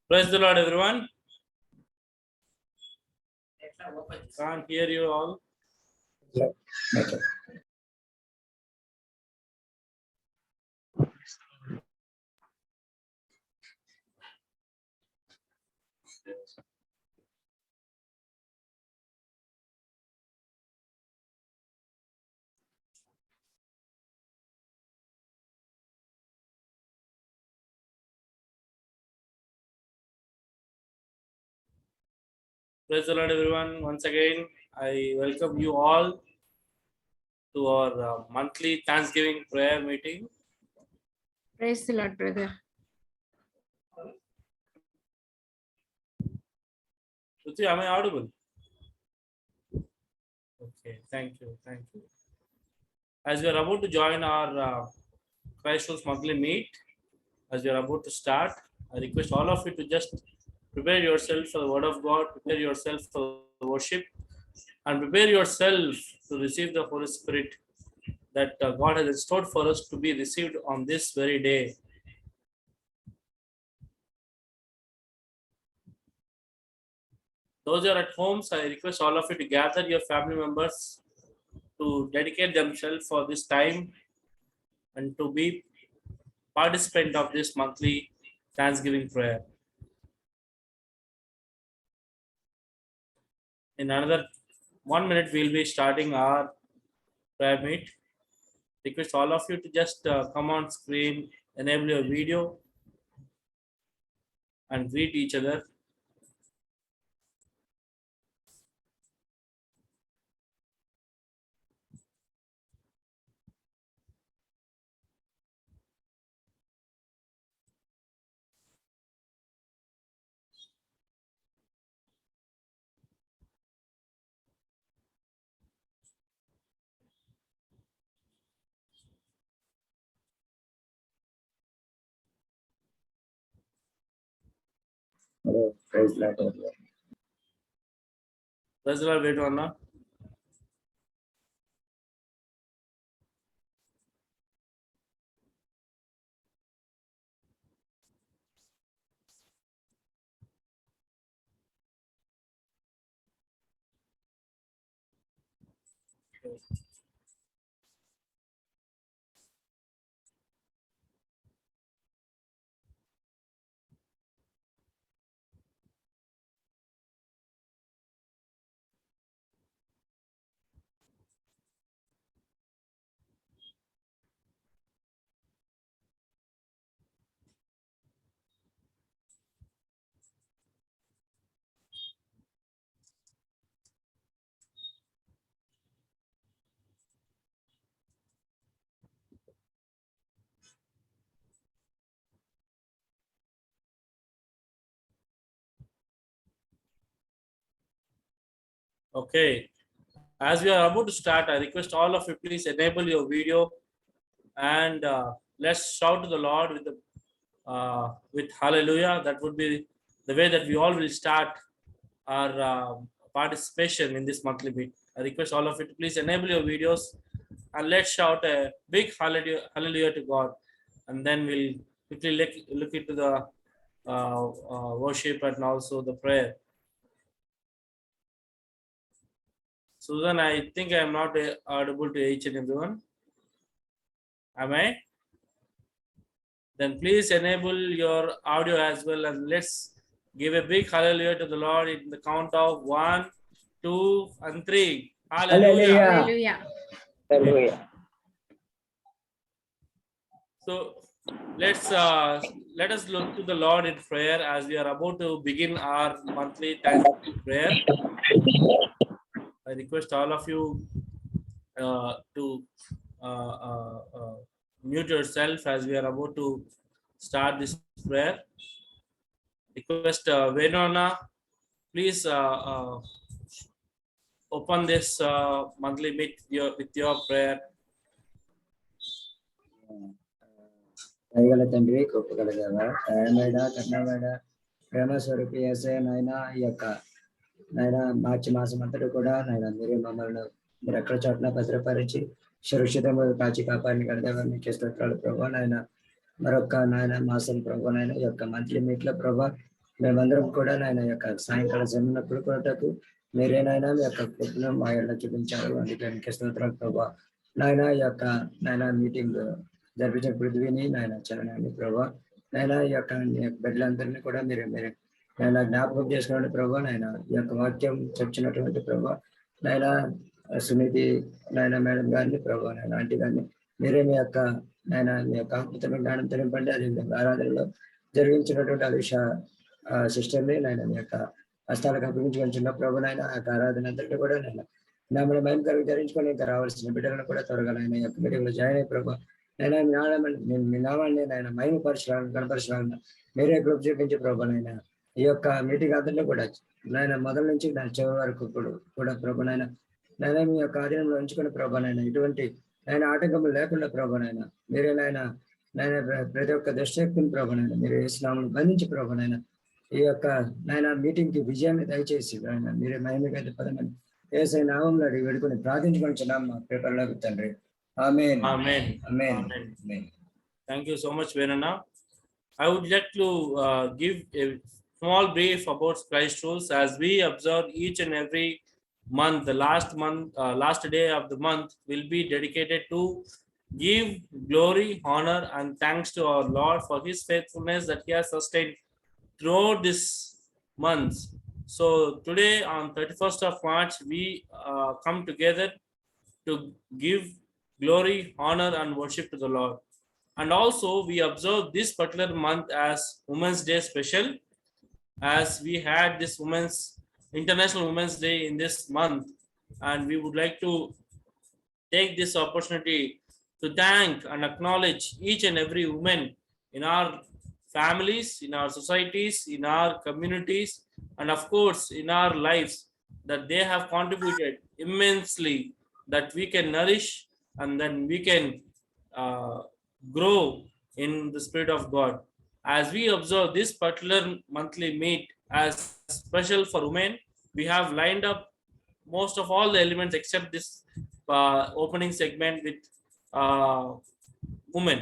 Praise the Lord, everyone. Can't hear you all. Praise the Lord, everyone. Once again, I welcome you all to our monthly Thanksgiving prayer meeting. Praise the Lord, brother. Shruti, am I audible? Okay, thank you. As we are about to join our Christ House monthly meet, as we are about to start, I request all of you to just prepare yourself for the Word of God, prepare yourself for the worship, and prepare yourself to receive the Holy Spirit that God has restored for us to be received on this very day. Those who are at homes, I request all of you to gather your family members to dedicate themselves for this time and to be participant of this monthly Thanksgiving prayer. In another 1 minute, we'll be starting our prayer meet. Request all of you to just come on screen, enable your video, and greet each other. Hello, praise the Lord. Praise the Lord, wait on now. Okay, as we are about to start, I request all of you please enable your video and let's shout to the Lord with hallelujah. That would be the way that we all will start our participation in this monthly meet. I request all of you to please enable your videos and let's shout a big hallelujah to God, and then we'll quickly look into the worship and also the prayer. Susan, I think I am not audible to each and everyone. Am I? Then please enable your audio as well, and let's give a big hallelujah to the Lord in the count of 1, 2, and 3. Hallelujah. Hallelujah. Hallelujah. So let us look to the Lord in prayer as we are about to begin our monthly Thanksgiving prayer. I request all of you to mute yourself as we are about to start this prayer. Request Venona, please open this monthly meet with your prayer. దయగల తండ్రి కృపగల దేవ దయమేడ కరుణమేడ ప్రేమ స్వరూపి యేసయ్య నాయన ఈ యొక్క నాయన మార్చి మాసం అంతటా కూడా నాయన మీరే మమ్మల్ని మీరు ఎక్కడ చోట్ల భద్రపరిచి సురక్షితంగా కాచి కాపాడిని కడదేవా మీకు స్తోత్రాలు ప్రభా. నాయన మరొక నాయన మాసం ప్రభా, నాయన ఈ యొక్క మంత్లీ మీట్ లో ప్రభా మేమందరం కూడా నాయన యొక్క సాయంకాల సమయంలో కొరకు మీరేనాయన మీ యొక్క కృపను మా ఇళ్ళ చూపించారు. అందుకే మీకు స్తోత్రాలు ప్రభా. నాయన ఈ యొక్క నాయన మీటింగ్ జరిపించిన పృథ్వీని నాయన చరణాన్ని ప్రభా, నాయన ఈ యొక్క బిడ్డలందరినీ కూడా మీరే నాయన జ్ఞాపకం చేసుకోండి ప్రభా. నాయన ఈ యొక్క వాక్యం చెప్తున్నటువంటి ప్రభా, నాయన సునీతి నాయన మేడం గారిని ప్రభా, నాయన ఆంటీ గారిని మీరే మీ యొక్క నాయన మీ యొక్క అద్భుతమైన జ్ఞానం తెలియపండి. అది ఆరాధనలో జరిగించినటువంటి అలిష సిస్టర్ని నాయన మీ యొక్క హస్తాలకు అప్పగించుకుంటున్న ప్రభు, నాయన ఆ యొక్క ఆరాధన అంతటి కూడా నాయన నామని మేము కలిగి ధరించుకొని ఇంకా రావాల్సిన బిడ్డలను కూడా త్వరగా నాయన యొక్క మీటింగ్లో జాయిన్ అయ్యి ప్రభా, నైనా మీ నామాన్ని నాయన మహిమ పరచురాలను కనపరచురాలను మీరే గ్రూప్ చూపించి ప్రభా. నాయన ఈ యొక్క మీటింగ్ అంతట్లో కూడా నాయన మొదటి నుంచి నా చివరి వరకు కూడా ప్రభా, నాయన మీ యొక్క ఆధీనంలో ఉంచుకుని ప్రభా, నాయన ఇటువంటి నాయన ఆటంకములు లేకుండా ప్రభా, నాయన మీరే నాయన ప్రతి ఒక్క దుష్టశక్తిని ప్రభా, నాయన మీరు యేసునామమును బంధించి ప్రభా, నాయన ఈ యొక్క నాయన మీటింగ్ కి విజయాన్ని దయచేసి నాయన మీరే మహిమకైతే పదమని యేసయ్య నామంలో అడిగి వేడుకొని ప్రార్థించుకుంటున్నాం మా పేపర్లోకి తండ్రి. ఆమేన్. Amen. Amen. Amen. Amen. Thank you so much, Venana. I would like to give a small brief about Christ rules as we observe each and every month. The last day of the month will be dedicated to give glory, honor, and thanks to our Lord for His faithfulness that He has sustained throughout this month. So today on 31st of March, we come together to give glory, honor, and worship to the Lord. And also we observe this particular month as Women's Day special, as we had this International Women's Day in this month, and we would like to take this opportunity to thank and acknowledge each and every woman in our families, in our societies, in our communities, and of course in our lives, that they have contributed immensely, that we can nourish and then we can grow in the Spirit of God. As we observe this particular monthly meet as special for women, we have lined up most of all the elements except this opening segment with women.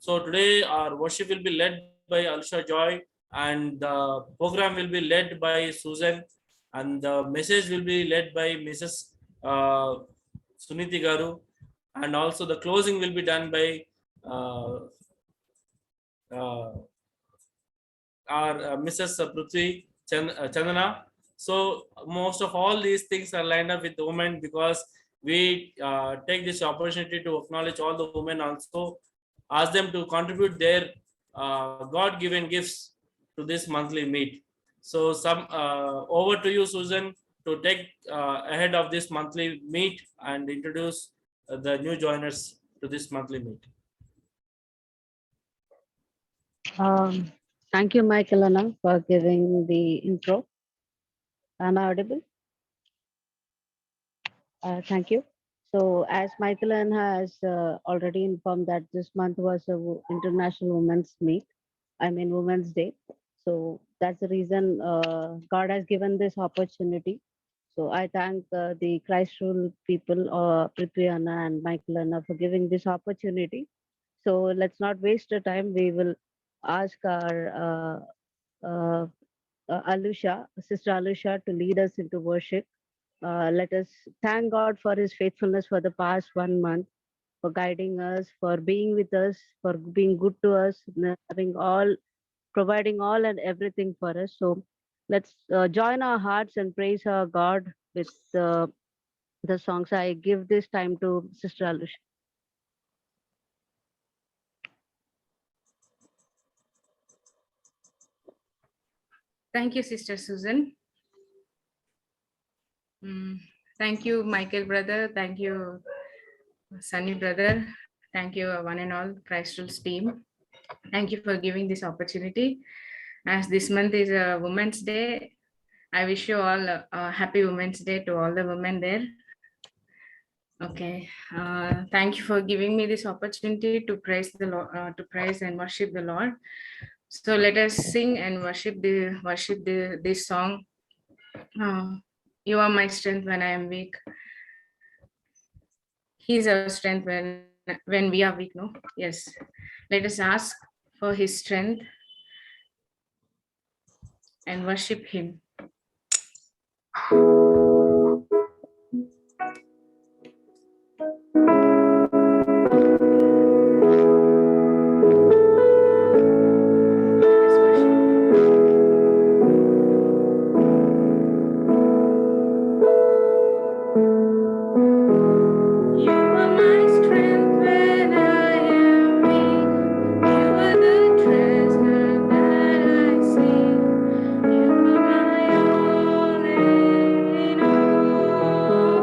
So today our worship will be led by Alisha Joy, and the program will be led by Susan, and the message will be led by Mrs. Suniti Garu, and also the closing will be done by our Mrs. Prithvi Chandana. So most of all these things are lined up with the women because we take this opportunity to acknowledge all the women, also ask them to contribute their God-given gifts to this monthly meet. So over to you, Susan, to take ahead of this monthly meet and introduce the new joiners to this monthly meet. Thank you, Michael Anna, for giving the intro. Am I audible? Thank you. So as Michael Anna has already informed that this month was International Women's Women's Day. So that's the reason God has given this opportunity. So I thank the Christ Rule people, Prithvi Anna and Michael Anna, for giving this opportunity. So let's not waste the time. We will ask our Alusha, Sister Alusha, to lead us into worship. Let us thank God for His faithfulness for the past 1 month, for guiding us, for being with us, for being good to us, providing all and everything for us. So let's join our hearts and praise our God with the songs. I give this time to Sister Alusha. Thank you, Sister Susan. Thank you, Michael brother. Thank you, Sunny brother. Thank you, one and all Christ Rules team. Thank you for giving this opportunity. As this month is a Women's Day, I wish you all a happy Women's Day to all the women there. Okay, thank you for giving me this opportunity to praise the Lord, to praise and worship the Lord. So let us sing and worship this song, You are my strength when I am weak. He's our strength when we are weak, no? Yes. Let us ask for his strength and worship him. Let's worship. You are my strength when I am weak. You are the treasure that I see. You are my all in all.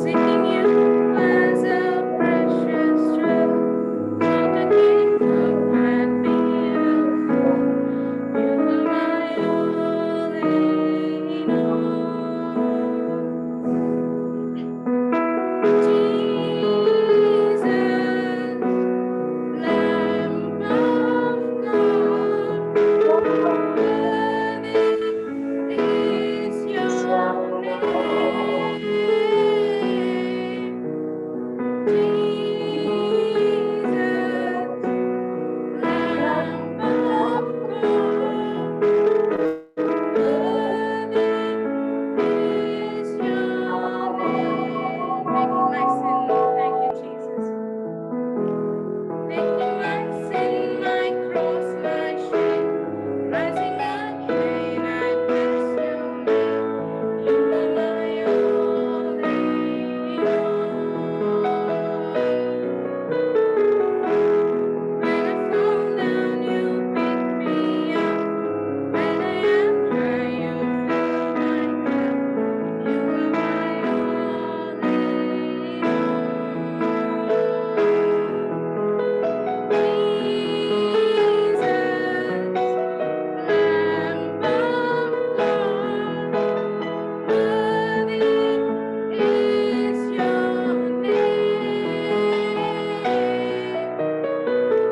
Seeking you as a precious jewel, not a gift of man be a fool. You are my all in all. Jesus, Lamb of God, worthy is your name. Jesus, Lamb of God, worthy is your name. Taking my sin, thank you, Jesus. Taking my sin, my cross, my shame, rising again, I bless your name. You are my all in all. When I fall down, you pick me up. When I am high, you fill my cup. You are my all in all. Jesus, Lamb of God, worthy is your name.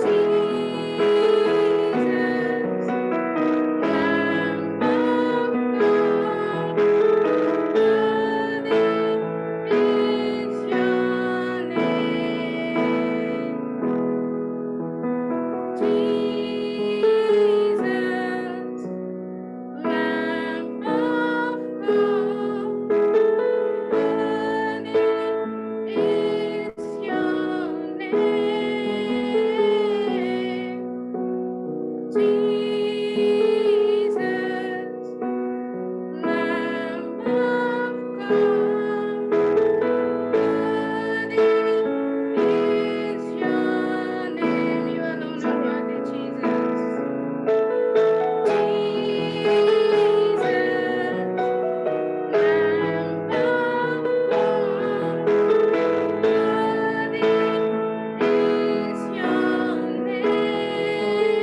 Jesus, Lamb of God, worthy is your name. Jesus, Lamb of God, worthy is your name. Jesus, Lamb of God, worthy is your name. You alone are worthy, Jesus. Jesus, Lamb of God, worthy is your name.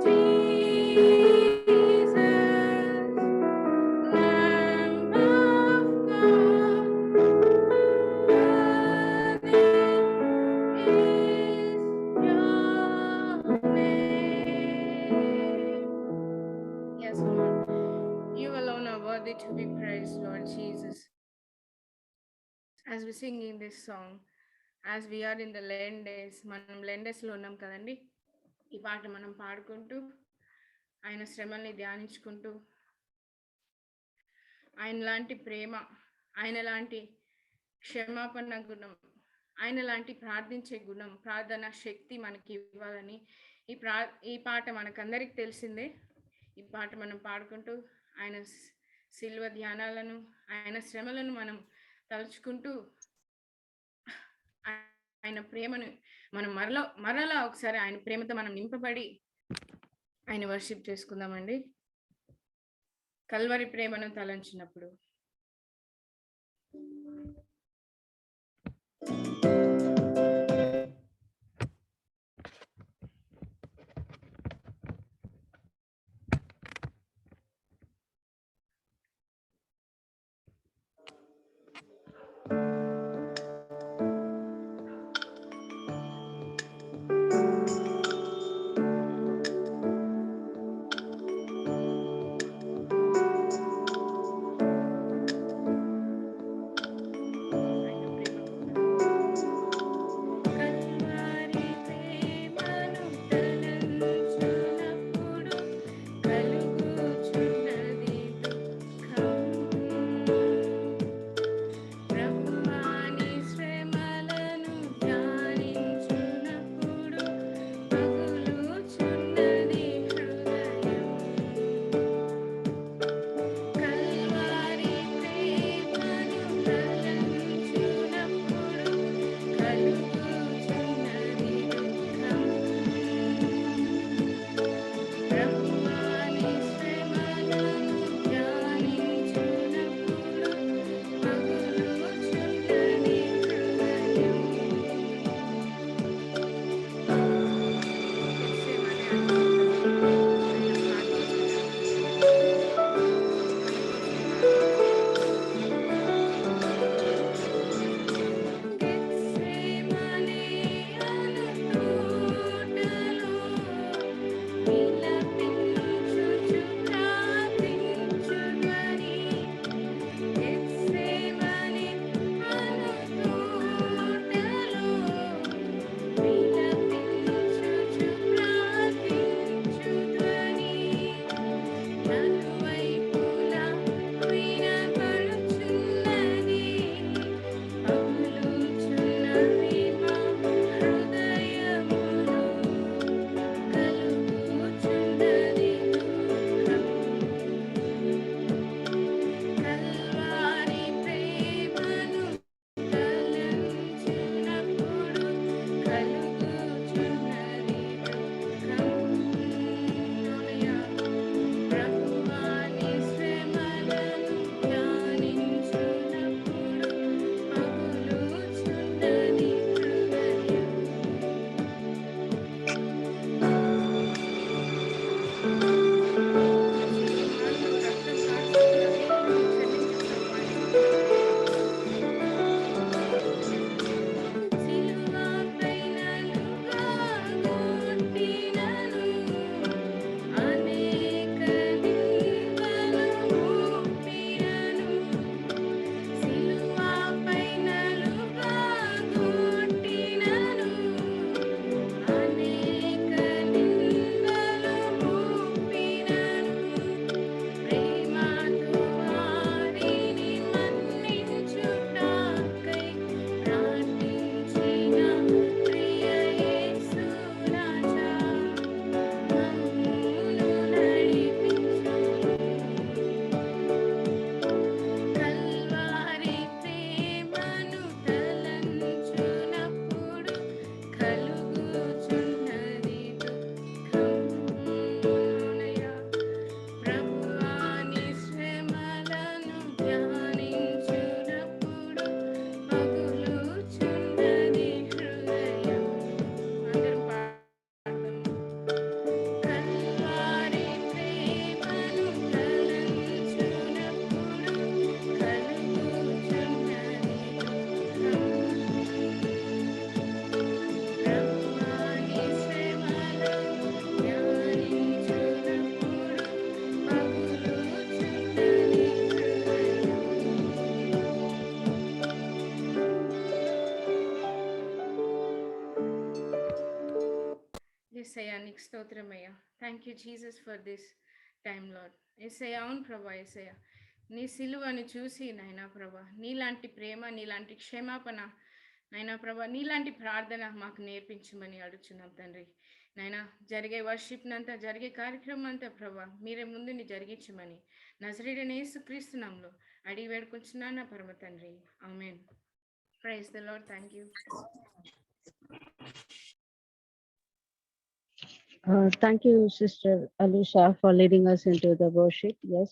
Jesus, Lamb of God, worthy is your name. Yes, Lord, you alone are worthy to be praised, Lord Jesus. As we sing in this song, as we are in the lane days, మనం lane days లో ఉన్నాం కదండి. ఈ పాట మనం పాడుకుంటూ ఆయన శ్రమల్ని ధ్యానించుకుంటూ ఆయన లాంటి ప్రేమ, ఆయన లాంటి క్షమాపణ గుణం, ఆయన లాంటి ప్రార్థించే గుణం, ప్రార్థన శక్తి మనకి ఇవ్వాలని ఈ పాట మనకందరికి తెలిసిందే. ఈ పాట మనం పాడుకుంటూ ఆయన శిల్వ ధ్యానాలను, ఆయన శ్రమలను మనం తలుచుకుంటూ ఆయన ప్రేమను మనం మరలా ఒకసారి ఆయన ప్రేమతో మనం నింపబడి ఆయన వర్షిప్ చేసుకుందామండి. కల్వరి ప్రేమను తలంచినప్పుడు. ఏసయ్యా నీకు స్తోత్రమయ్యా. Thank you Jesus for this time Lord. ఏసయ్యా అవును ప్రభా, ఏసయ్యా నీ సిలువను చూసి నాయనా ప్రభా, నీలాంటి ప్రేమ, నీలాంటి క్షమాపణ నాయనా ప్రభా, నీలాంటి ప్రార్థన మాకు నేర్పించమని అడుగుచున్నాం తండ్రి. నాయనా జరిగే వర్షిప్ అంతా, జరిగే కార్యక్రమం అంతా ప్రభా మీరే ముందుని జరిగించమని నజరేయుడైన యేసుక్రీస్తు నామములో అడిగి వేడుకుంటున్నాను నా పరమ తండ్రి. Amen. Praise the Lord. Thank you. Thank you, Sister Alisha, for leading us into the worship. Yes.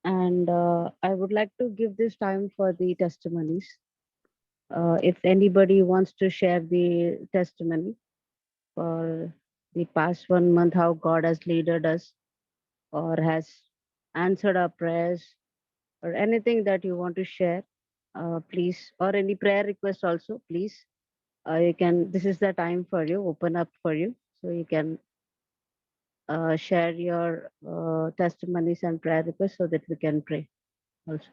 And I would like to give this time for the testimonies. If anybody wants to share the testimony for the past 1 month, how God has led us or has answered our prayers, or anything that you want to share, please, or any prayer request also, please. You can, this is the time for you, open up for you. So you can share your testimonies and prayer requests so that we can pray also.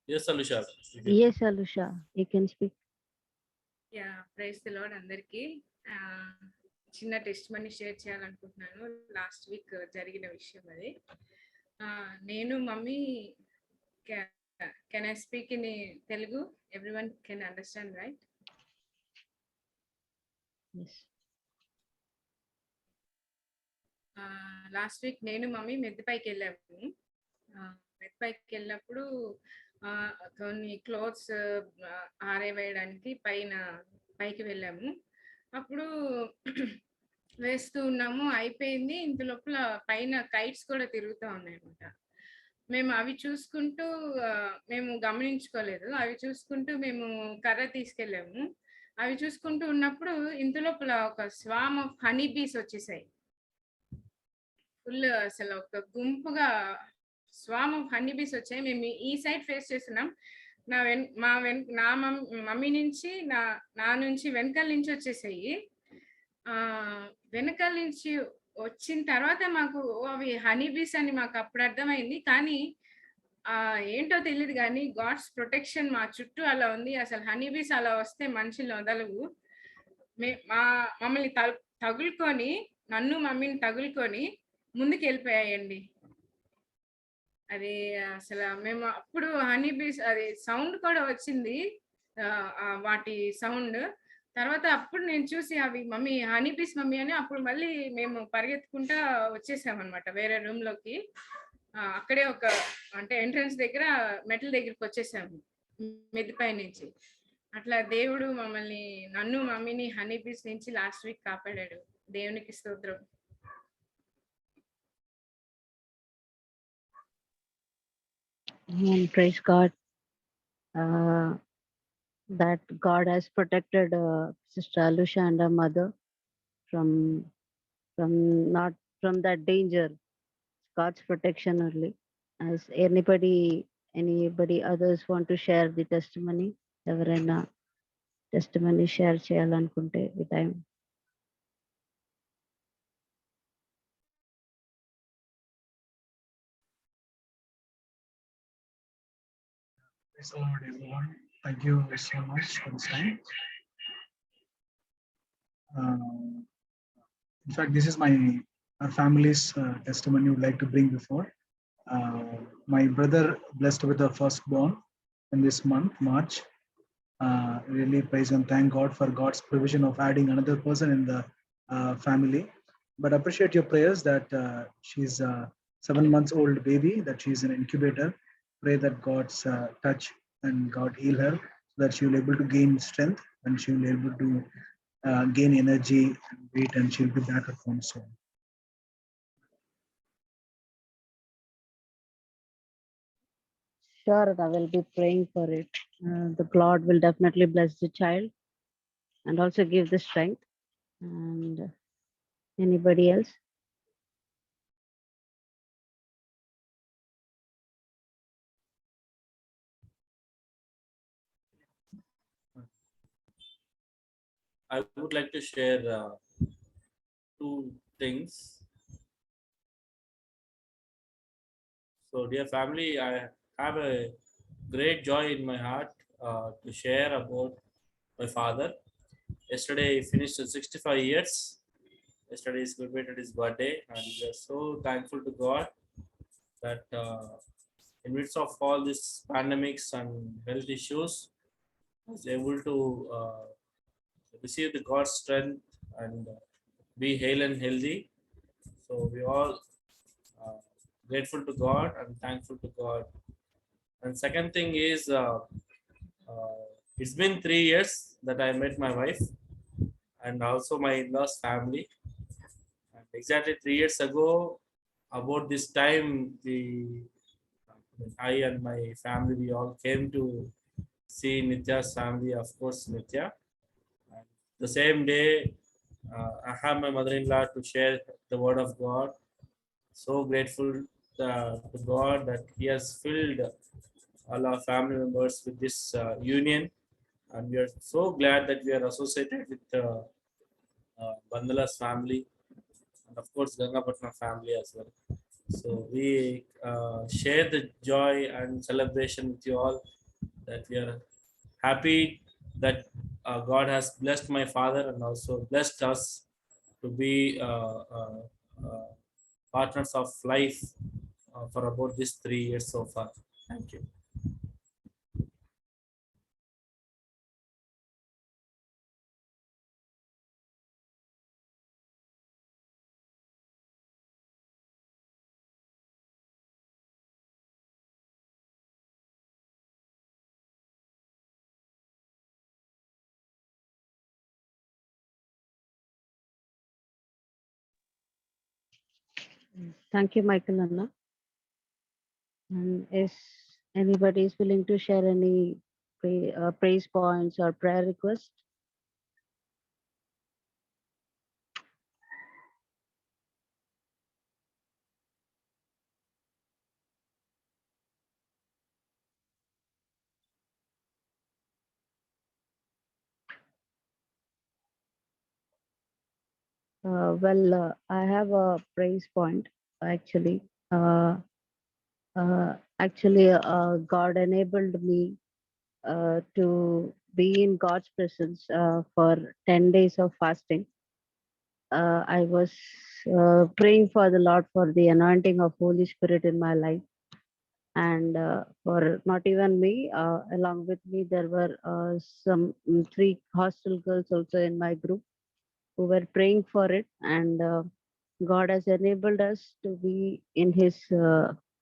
Yes, Alisha. Yes, Alusha, you can speak. Yeah praise the lord అందరికీ. చిన్న testimony share చేయాలనుకుంటున్నాను. Last week జరిగిన విషయం అది. నేను mummy can I speak in Telugu? Everyone can understand right? Yes. Last week నేను mummy మెద్దపైకి వెళ్ళాము. మెద్దపైకి వెళ్ళినప్పుడు కొన్ని క్లోత్స్ ఆరేవేయడానికి పైకి వెళ్ళాము. అప్పుడు వేస్తూ ఉన్నాము, అయిపోయింది. ఇంత లోపల పైన కైట్స్ కూడా తిరుగుతూ ఉన్నాయి అన్నమాట. మేము అవి చూసుకుంటూ మేము గమనించుకోలేదు. అవి చూసుకుంటూ మేము కర్ర తీసుకెళ్ళాము. అవి చూసుకుంటూ ఉన్నప్పుడు ఇంత లోపల ఒక స్వామ్ ఆఫ్ హనీ బీస్ వచ్చేసాయి. ఫుల్ అసలు ఒక గుంపుగా స్వామ్ ఆఫ్ హనీ బీస్ వచ్చాయి. మేము ఈ సైడ్ ఫేస్ చేస్తున్నాం. నా మమ్మీ నుంచి నా నుంచి వెనకాల నుంచి వచ్చేసాయి. వెనకాల నుంచి వచ్చిన తర్వాత మాకు అవి హనీ బీస్ అని మాకు అప్పుడు అర్థమైంది. కానీ ఏంటో తెలియదు కానీ గాడ్స్ ప్రొటెక్షన్ మా చుట్టూ అలా ఉంది. అసలు హనీ బీస్ అలా వస్తే మనుషులు వదలవు. మమ్మల్ని తగులుకొని, నన్ను మమ్మీని తగులుకొని ముందుకు వెళ్ళిపోయాయండి. అది అసలు మేము అప్పుడు హనీ బీస్ అది సౌండ్ కూడా వచ్చింది, వాటి సౌండ్. తర్వాత అప్పుడు నేను చూసి అవి మమ్మీ హనీ బీస్ మమ్మీ అని అప్పుడు మళ్ళీ మేము పరిగెత్తుకుంటా వచ్చేసామన్నమాట వేరే రూమ్ లోకి. అక్కడే ఒక అంటే ఎంట్రన్స్ దగ్గర మెట్ల దగ్గరికి వచ్చేసాము మెద్దిపై నుంచి. అట్లా దేవుడు మమ్మల్ని, నన్ను మమ్మీని హనీ బీస్ నుంచి లాస్ట్ వీక్ కాపాడాడు. దేవునికి స్తోత్రం. And praise God that God has protected Sister Alusha and her mother from that danger. God's protection only. As anybody others want to share the testimony, ఎవరైనా టెస్టిమనీ షేర్ చేయాలనుకుంటే ఈ time. Praise the Lord, everyone. Thank you so much for this time. In fact, this is our family's testimony would like to bring before. My brother blessed with the firstborn in this month, March. Really praise and thank God for God's provision of adding another person in the family. But appreciate your prayers that she's a 7 months old baby, that she's an incubator. Pray that God's touch and God heal her so that she will be able to gain strength and she will be able to gain energy and weight, and she'll be back at home soon. Sure, I will be praying for it. The Lord will definitely bless the child and also give the strength. And anybody else? I would like to share two things. So, dear family, I have a great joy in my heart to share about my father. Yesterday, he finished 65 years. Yesterday, he celebrated his birthday, and we are so thankful to God that in midst of all these pandemics and health issues, I was able to receive the God's strength and be hale and healthy. So we all uh, grateful to God and thankful to God. And second thing is, it's been 3 years that I met my wife and also my in-laws family. And exactly 3 years ago, about this time, I and my family we all came to see Nitya's family, of course, Nitya. And the same day, I have my mother-in-law to share the word of God. So grateful to God that He has filled all our family members with this union, and we are so glad that we are associated with Bandala's family and of course Gangapatna family as well. So we share the joy and celebration with you all, that we are happy that God has blessed my father and also blessed us to be partners of life for about these 3 years so far. Thank you. Thank you, Michael Anna. And if anybody is willing to share any praise points or prayer requests? I have a praise point actually. God enabled me to be in God's presence for 10 days of fasting. I was praying for the Lord for the anointing of Holy Spirit in my life. And for not even me, along with me, there were some three hostel girls also in my group who were praying for it. And God has enabled us to be in His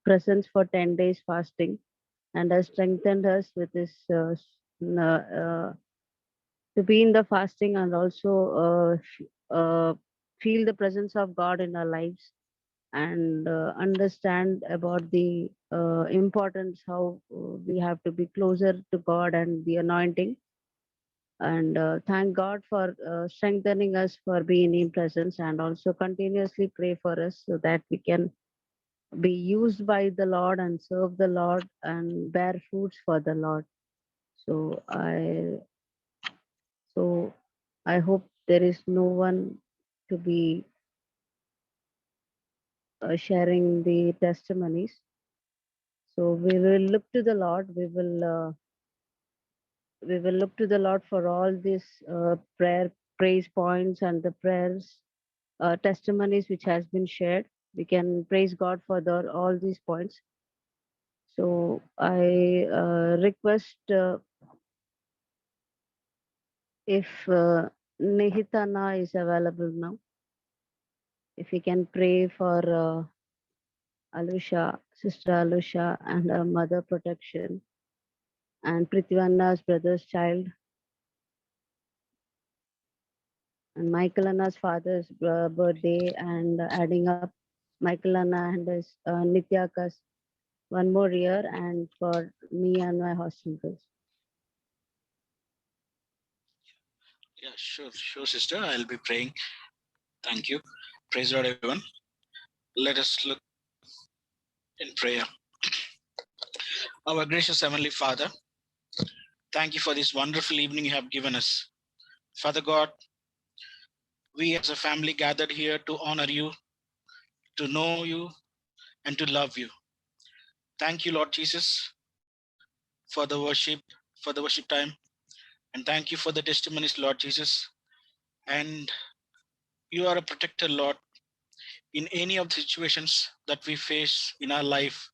presence for 10 days fasting, and has strengthened us with His to be in the fasting and also feel the presence of God in our lives, and understand about the importance how we have to be closer to God and the anointing. And thank God for strengthening us for being in presence, and also continuously pray for us so that we can be used by the Lord and serve the Lord and bear fruits for the Lord. So so I hope there is no one to be sharing the testimonies. So we will look to the Lord. We will look to the Lord for all these praise points and the prayers, testimonies which has been shared. We can praise God for all these points. So I request if Nihitana is available now, if we can pray for Alusha, Sister Alusha, and her mother protection, and Prithivanna's brother's child, and Michael Anna's father's birthday, and adding up Michael Anna and his Nitya's one more year, and for me and my hostel girls. Yeah, sure, sister. I'll be praying. Thank you. Praise God, everyone. Let us look in prayer. Our gracious Heavenly Father, thank you for this wonderful evening you have given us. Father God, we as a family gathered here to honor you, to know you, and to love you. Thank you, Lord Jesus, for the worship time. And thank you for the testimonies, Lord Jesus. And you are a protector, Lord, in any of the situations that we face in our life.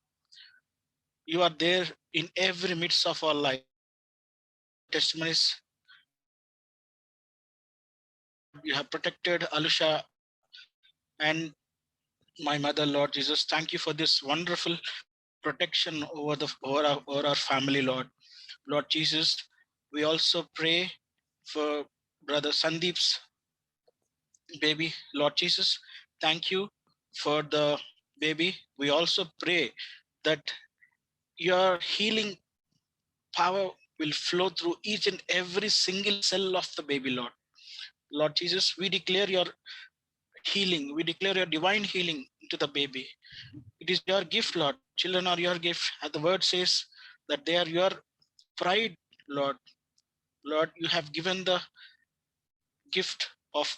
You are there in every midst of our life. Testimonies, you have protected Alusha and my mother, Lord Jesus. Thank you for this wonderful protection over our family, Lord. Lord Jesus, we also pray for Brother Sandeep's baby, Lord Jesus. Thank you for the baby. We also pray that your healing power will flow through each and every single cell of the baby, Lord. Lord Jesus, we declare your healing. We declare your divine healing to the baby. It is your gift, Lord. Children are your gift. As the word says that they are your pride, Lord. Lord, you have given the gift of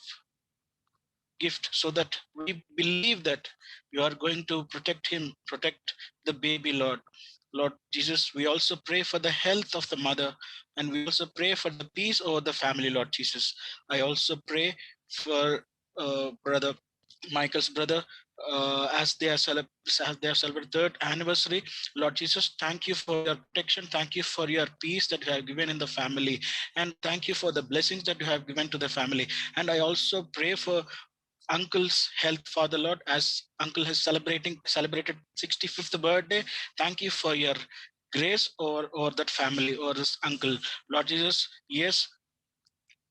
gift so that we believe that you are going to protect him, protect the baby, Lord. Lord Jesus, we also pray for the health of the mother, and we also pray for the peace over the family, Lord Jesus. I also pray for brother Michael's brother, as they are celebrating third anniversary. Lord Jesus, thank you for your protection. Thank you for your peace that you have given in the family, and thank you for the blessings that you have given to the family. And I also pray for uncle's health, Father Lord, as uncle has celebrated 65th birthday. Thank you for your grace or that family or this uncle, Lord Jesus. Yes,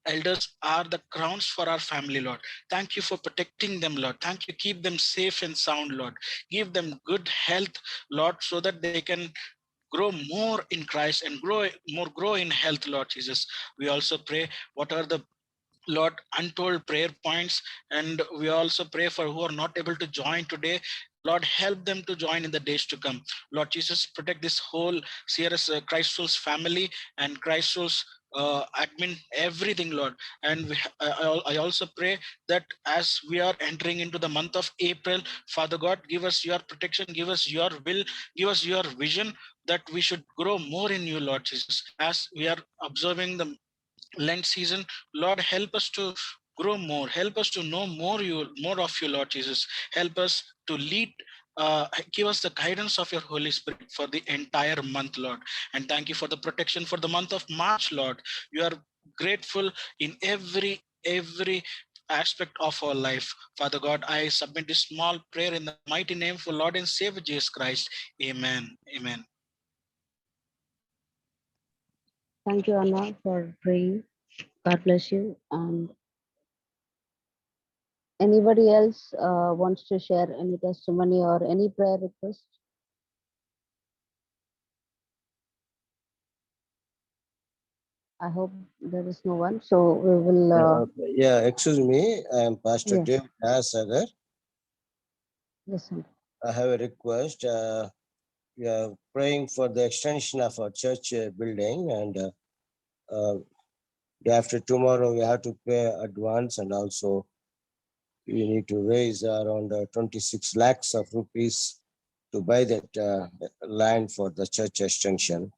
elders are the crowns for our family, Lord. Thank you for protecting them, Lord. Thank you, keep them safe and sound, Lord. Give them good health, Lord, so that they can grow more in Christ and grow in health, Lord Jesus. We also pray what are the Lord, untold prayer points, and we also pray for who are not able to join today. Lord, help them to join in the days to come. Lord Jesus, protect this whole CRS Christ Souls family and Christ Souls admin, everything, Lord. And I also pray that as we are entering into the month of April, Father God, give us your protection, give us your will, give us your vision that we should grow more in you, Lord Jesus. As we are observing the Lent season, Lord, help us to grow more. Help us to know more of you, Lord Jesus. Help us to lead. Give us the guidance of your Holy Spirit for the entire month, Lord. And thank you for the protection for the month of March, Lord. You are grateful in every aspect of our life. Father God, I submit this small prayer in the mighty name for Lord and Savior Jesus Christ. Amen. Amen. Thank you, Anna, for praying. God bless you. And anybody else wants to share any testimony or any prayer request? I hope there is no one. So we will. Yeah, excuse me. I am Pastor Yes. David Sagar. Listen. I have a request. We are praying for the extension of our church building, and day after tomorrow we have to pay advance, and also we need to raise around 26 lakhs of rupees to buy that land for the church extension.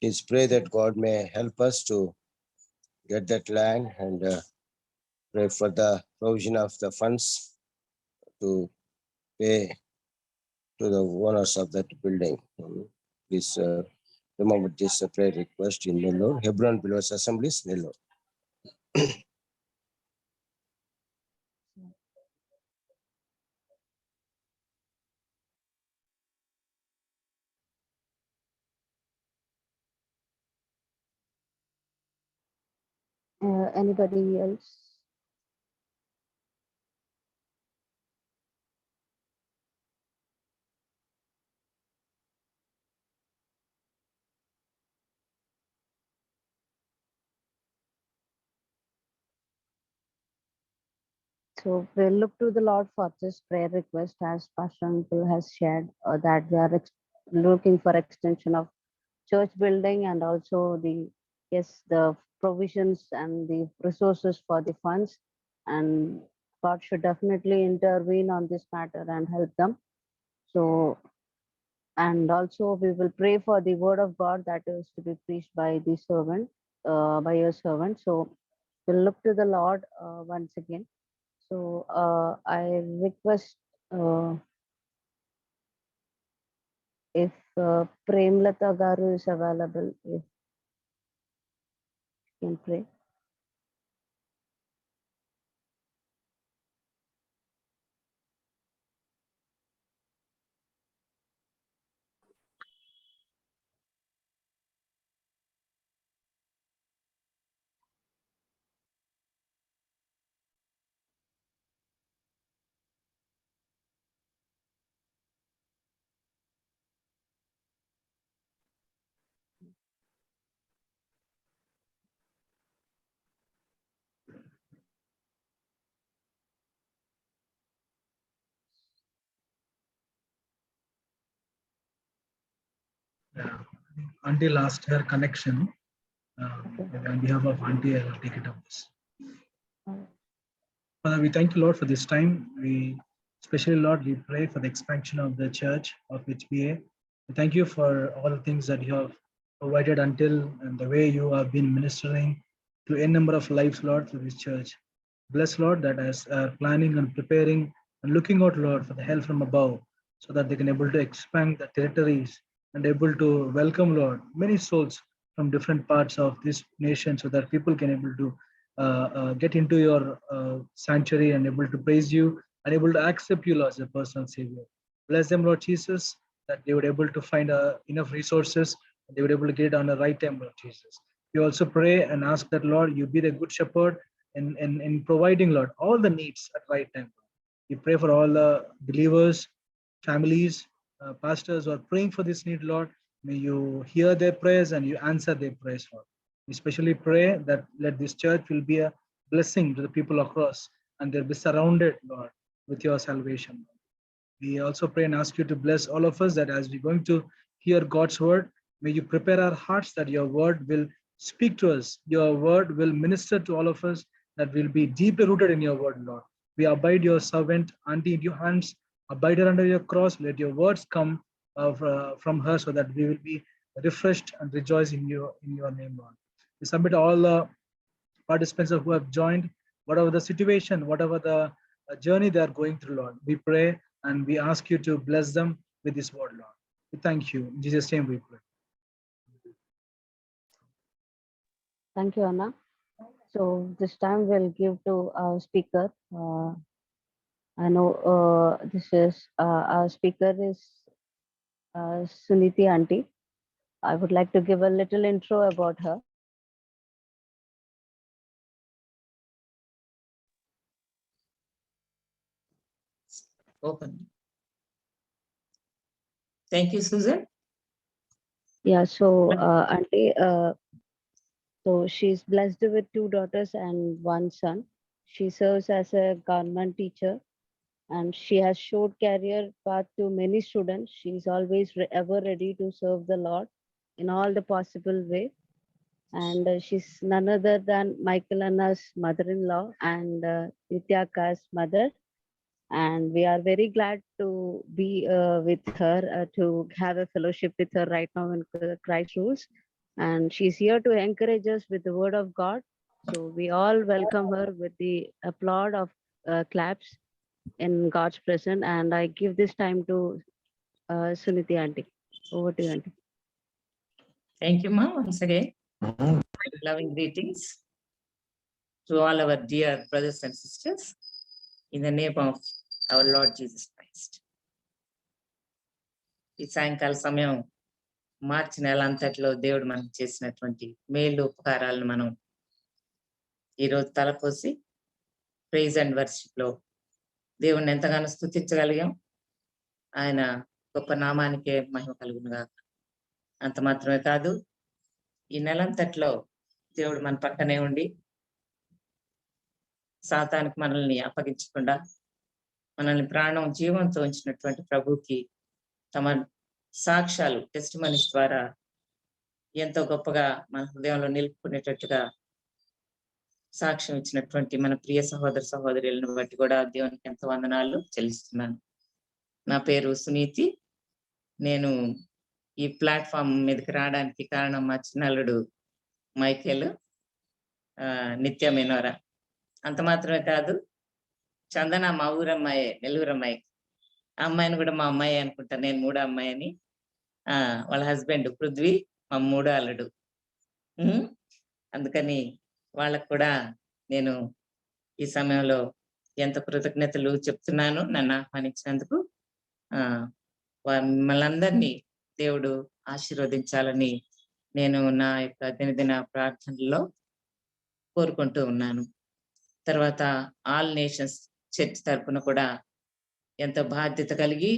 Please pray that God may help us to get that land, and pray for the provision of the funds to pay to the owners of that building. Please remember this prayer request in Nellore, Hebron Believers Assemblies, Nellore. Anybody else? So we'll look to the Lord for this prayer request, as Pastor Uncle has shared that they are looking for extension of church building, and also the provisions and the resources for the funds, and God should definitely intervene on this matter and help them. So, and also we will pray for the word of God that is to be preached by the servant, by your servant. So we'll look to the Lord once again. So I request if Premlata Garu is available, if you can pray. Auntie lost her connection. On behalf of Auntie, I will take it up. Father, we thank you, Lord, for this time. We, especially, Lord, we pray for the expansion of the church of HBA. We thank you for all the things that you have provided until, and the way you have been ministering to a number of lives, Lord, through this church. Bless, Lord, that as planning and preparing and looking out, Lord, for the help from above, so that they can able to expand the territories and able to welcome, Lord, many souls from different parts of this nation, so that people can able to get into your sanctuary and able to praise you and able to accept you, Lord, as a personal Savior. Bless them, Lord Jesus, that they would able to find enough resources, and they would able to get it on the right time, Lord Jesus. We also pray and ask that, Lord, you be the good shepherd in providing, Lord, all the needs at right time. We pray for all the believers, families, pastors who are praying for this need, Lord. May you hear their prayers and you answer their prayers, Lord. We especially pray that let this church will be a blessing to the people across, and they'll be surrounded, Lord, with your salvation. We also pray and ask you to bless all of us, that as we're going to hear God's word, may you prepare our hearts that your word will speak to us. Your word will minister to all of us, that will be deeply rooted in your word, Lord. We abide your servant, Auntie, in your hands. Abide her under your cross. Let your words come from her, so that we will be refreshed and rejoice in your name, Lord. We submit all the participants who have joined, whatever the situation, whatever the journey they are going through, Lord. We pray and we ask you to bless them with this word, Lord. We thank you. In Jesus' name we pray. Thank you, Anna. So this time we'll give to our speaker. I know our speaker is Suniti Auntie. I would like to give a little intro about her. Open. Thank you, Susan. Yeah, so Auntie, so she's blessed with 2 daughters and 1 son. She serves as a government teacher, and she has showed career path to many students. She's always ever ready to serve the Lord in all the possible way. And she's none other than Michael Anna's mother-in-law and Nityaka's mother. And we are very glad to be with her, to have a fellowship with her right now in Christ Rules. And she's here to encourage us with the word of God. So we all welcome her with the applaud of claps in God's presence. And I give this time to Suniti Auntie. Over to you, Auntie. Thank you, Ma, once again. Loving greetings to all our dear brothers and sisters in the name of our Lord Jesus Christ. ఈ సాయంకాల సమయం మార్చి నెల అంతట్లో దేవుడు మనకు చేసినటువంటి మేలు ఉపకారాలను మనం ఈరోజు తలపోసి ప్రైజ్ అండ్ వర్షిప్ లో దేవుణ్ణి ఎంతగానో స్తుతించగలిగాం. ఆయన గొప్ప నామానికే మహిమ కలుగునుగా. అంత మాత్రమే కాదు, ఈ నెలంతట్లో దేవుడు మన పక్కనే ఉండి సాతానికి మనల్ని అప్పగించకుండా మనల్ని ప్రాణం జీవంతో ఉంచినటువంటి ప్రభుకి తమ సాక్ష్యాలు టెస్టిమనీస్ ద్వారా ఎంతో గొప్పగా మన హృదయంలో నిలుపుకునేటట్టుగా సాక్ష్యం ఇచ్చినటువంటి మన ప్రియ సహోదర సహోదరులను బట్టి కూడా దేవునికి ఎంతో వందనాలు చెల్లిస్తున్నాను. నా పేరు సునీతి. నేను ఈ ప్లాట్ఫామ్ మీదకి రావడానికి కారణం మా చిన్నల్లుడు మైకేల్, నిత్య మెనోరా. అంత మాత్రమే కాదు, చందన మా ఊరమ్మాయే, నెల్లూరు అమ్మాయి. ఆ అమ్మాయిని కూడా మా అమ్మాయి అనుకుంటా, నేను మూడో అమ్మాయి అని. వాళ్ళ హస్బెండ్ పృథ్వీ మా మూడో అల్లుడు. అందుకని వాళ్ళకు కూడా నేను ఈ సమయంలో ఎంత కృతజ్ఞతలు చెప్తున్నాను నన్ను ఆహ్వానించినందుకు. మిమ్మల్ని అందరినీ దేవుడు ఆశీర్వదించాలని నేను నా యొక్క దినదిన ప్రార్థనలో కోరుకుంటూ ఉన్నాను. తర్వాత ఆల్ నేషన్స్ చర్చ్ తరఫున కూడా ఎంతో బాధ్యత కలిగి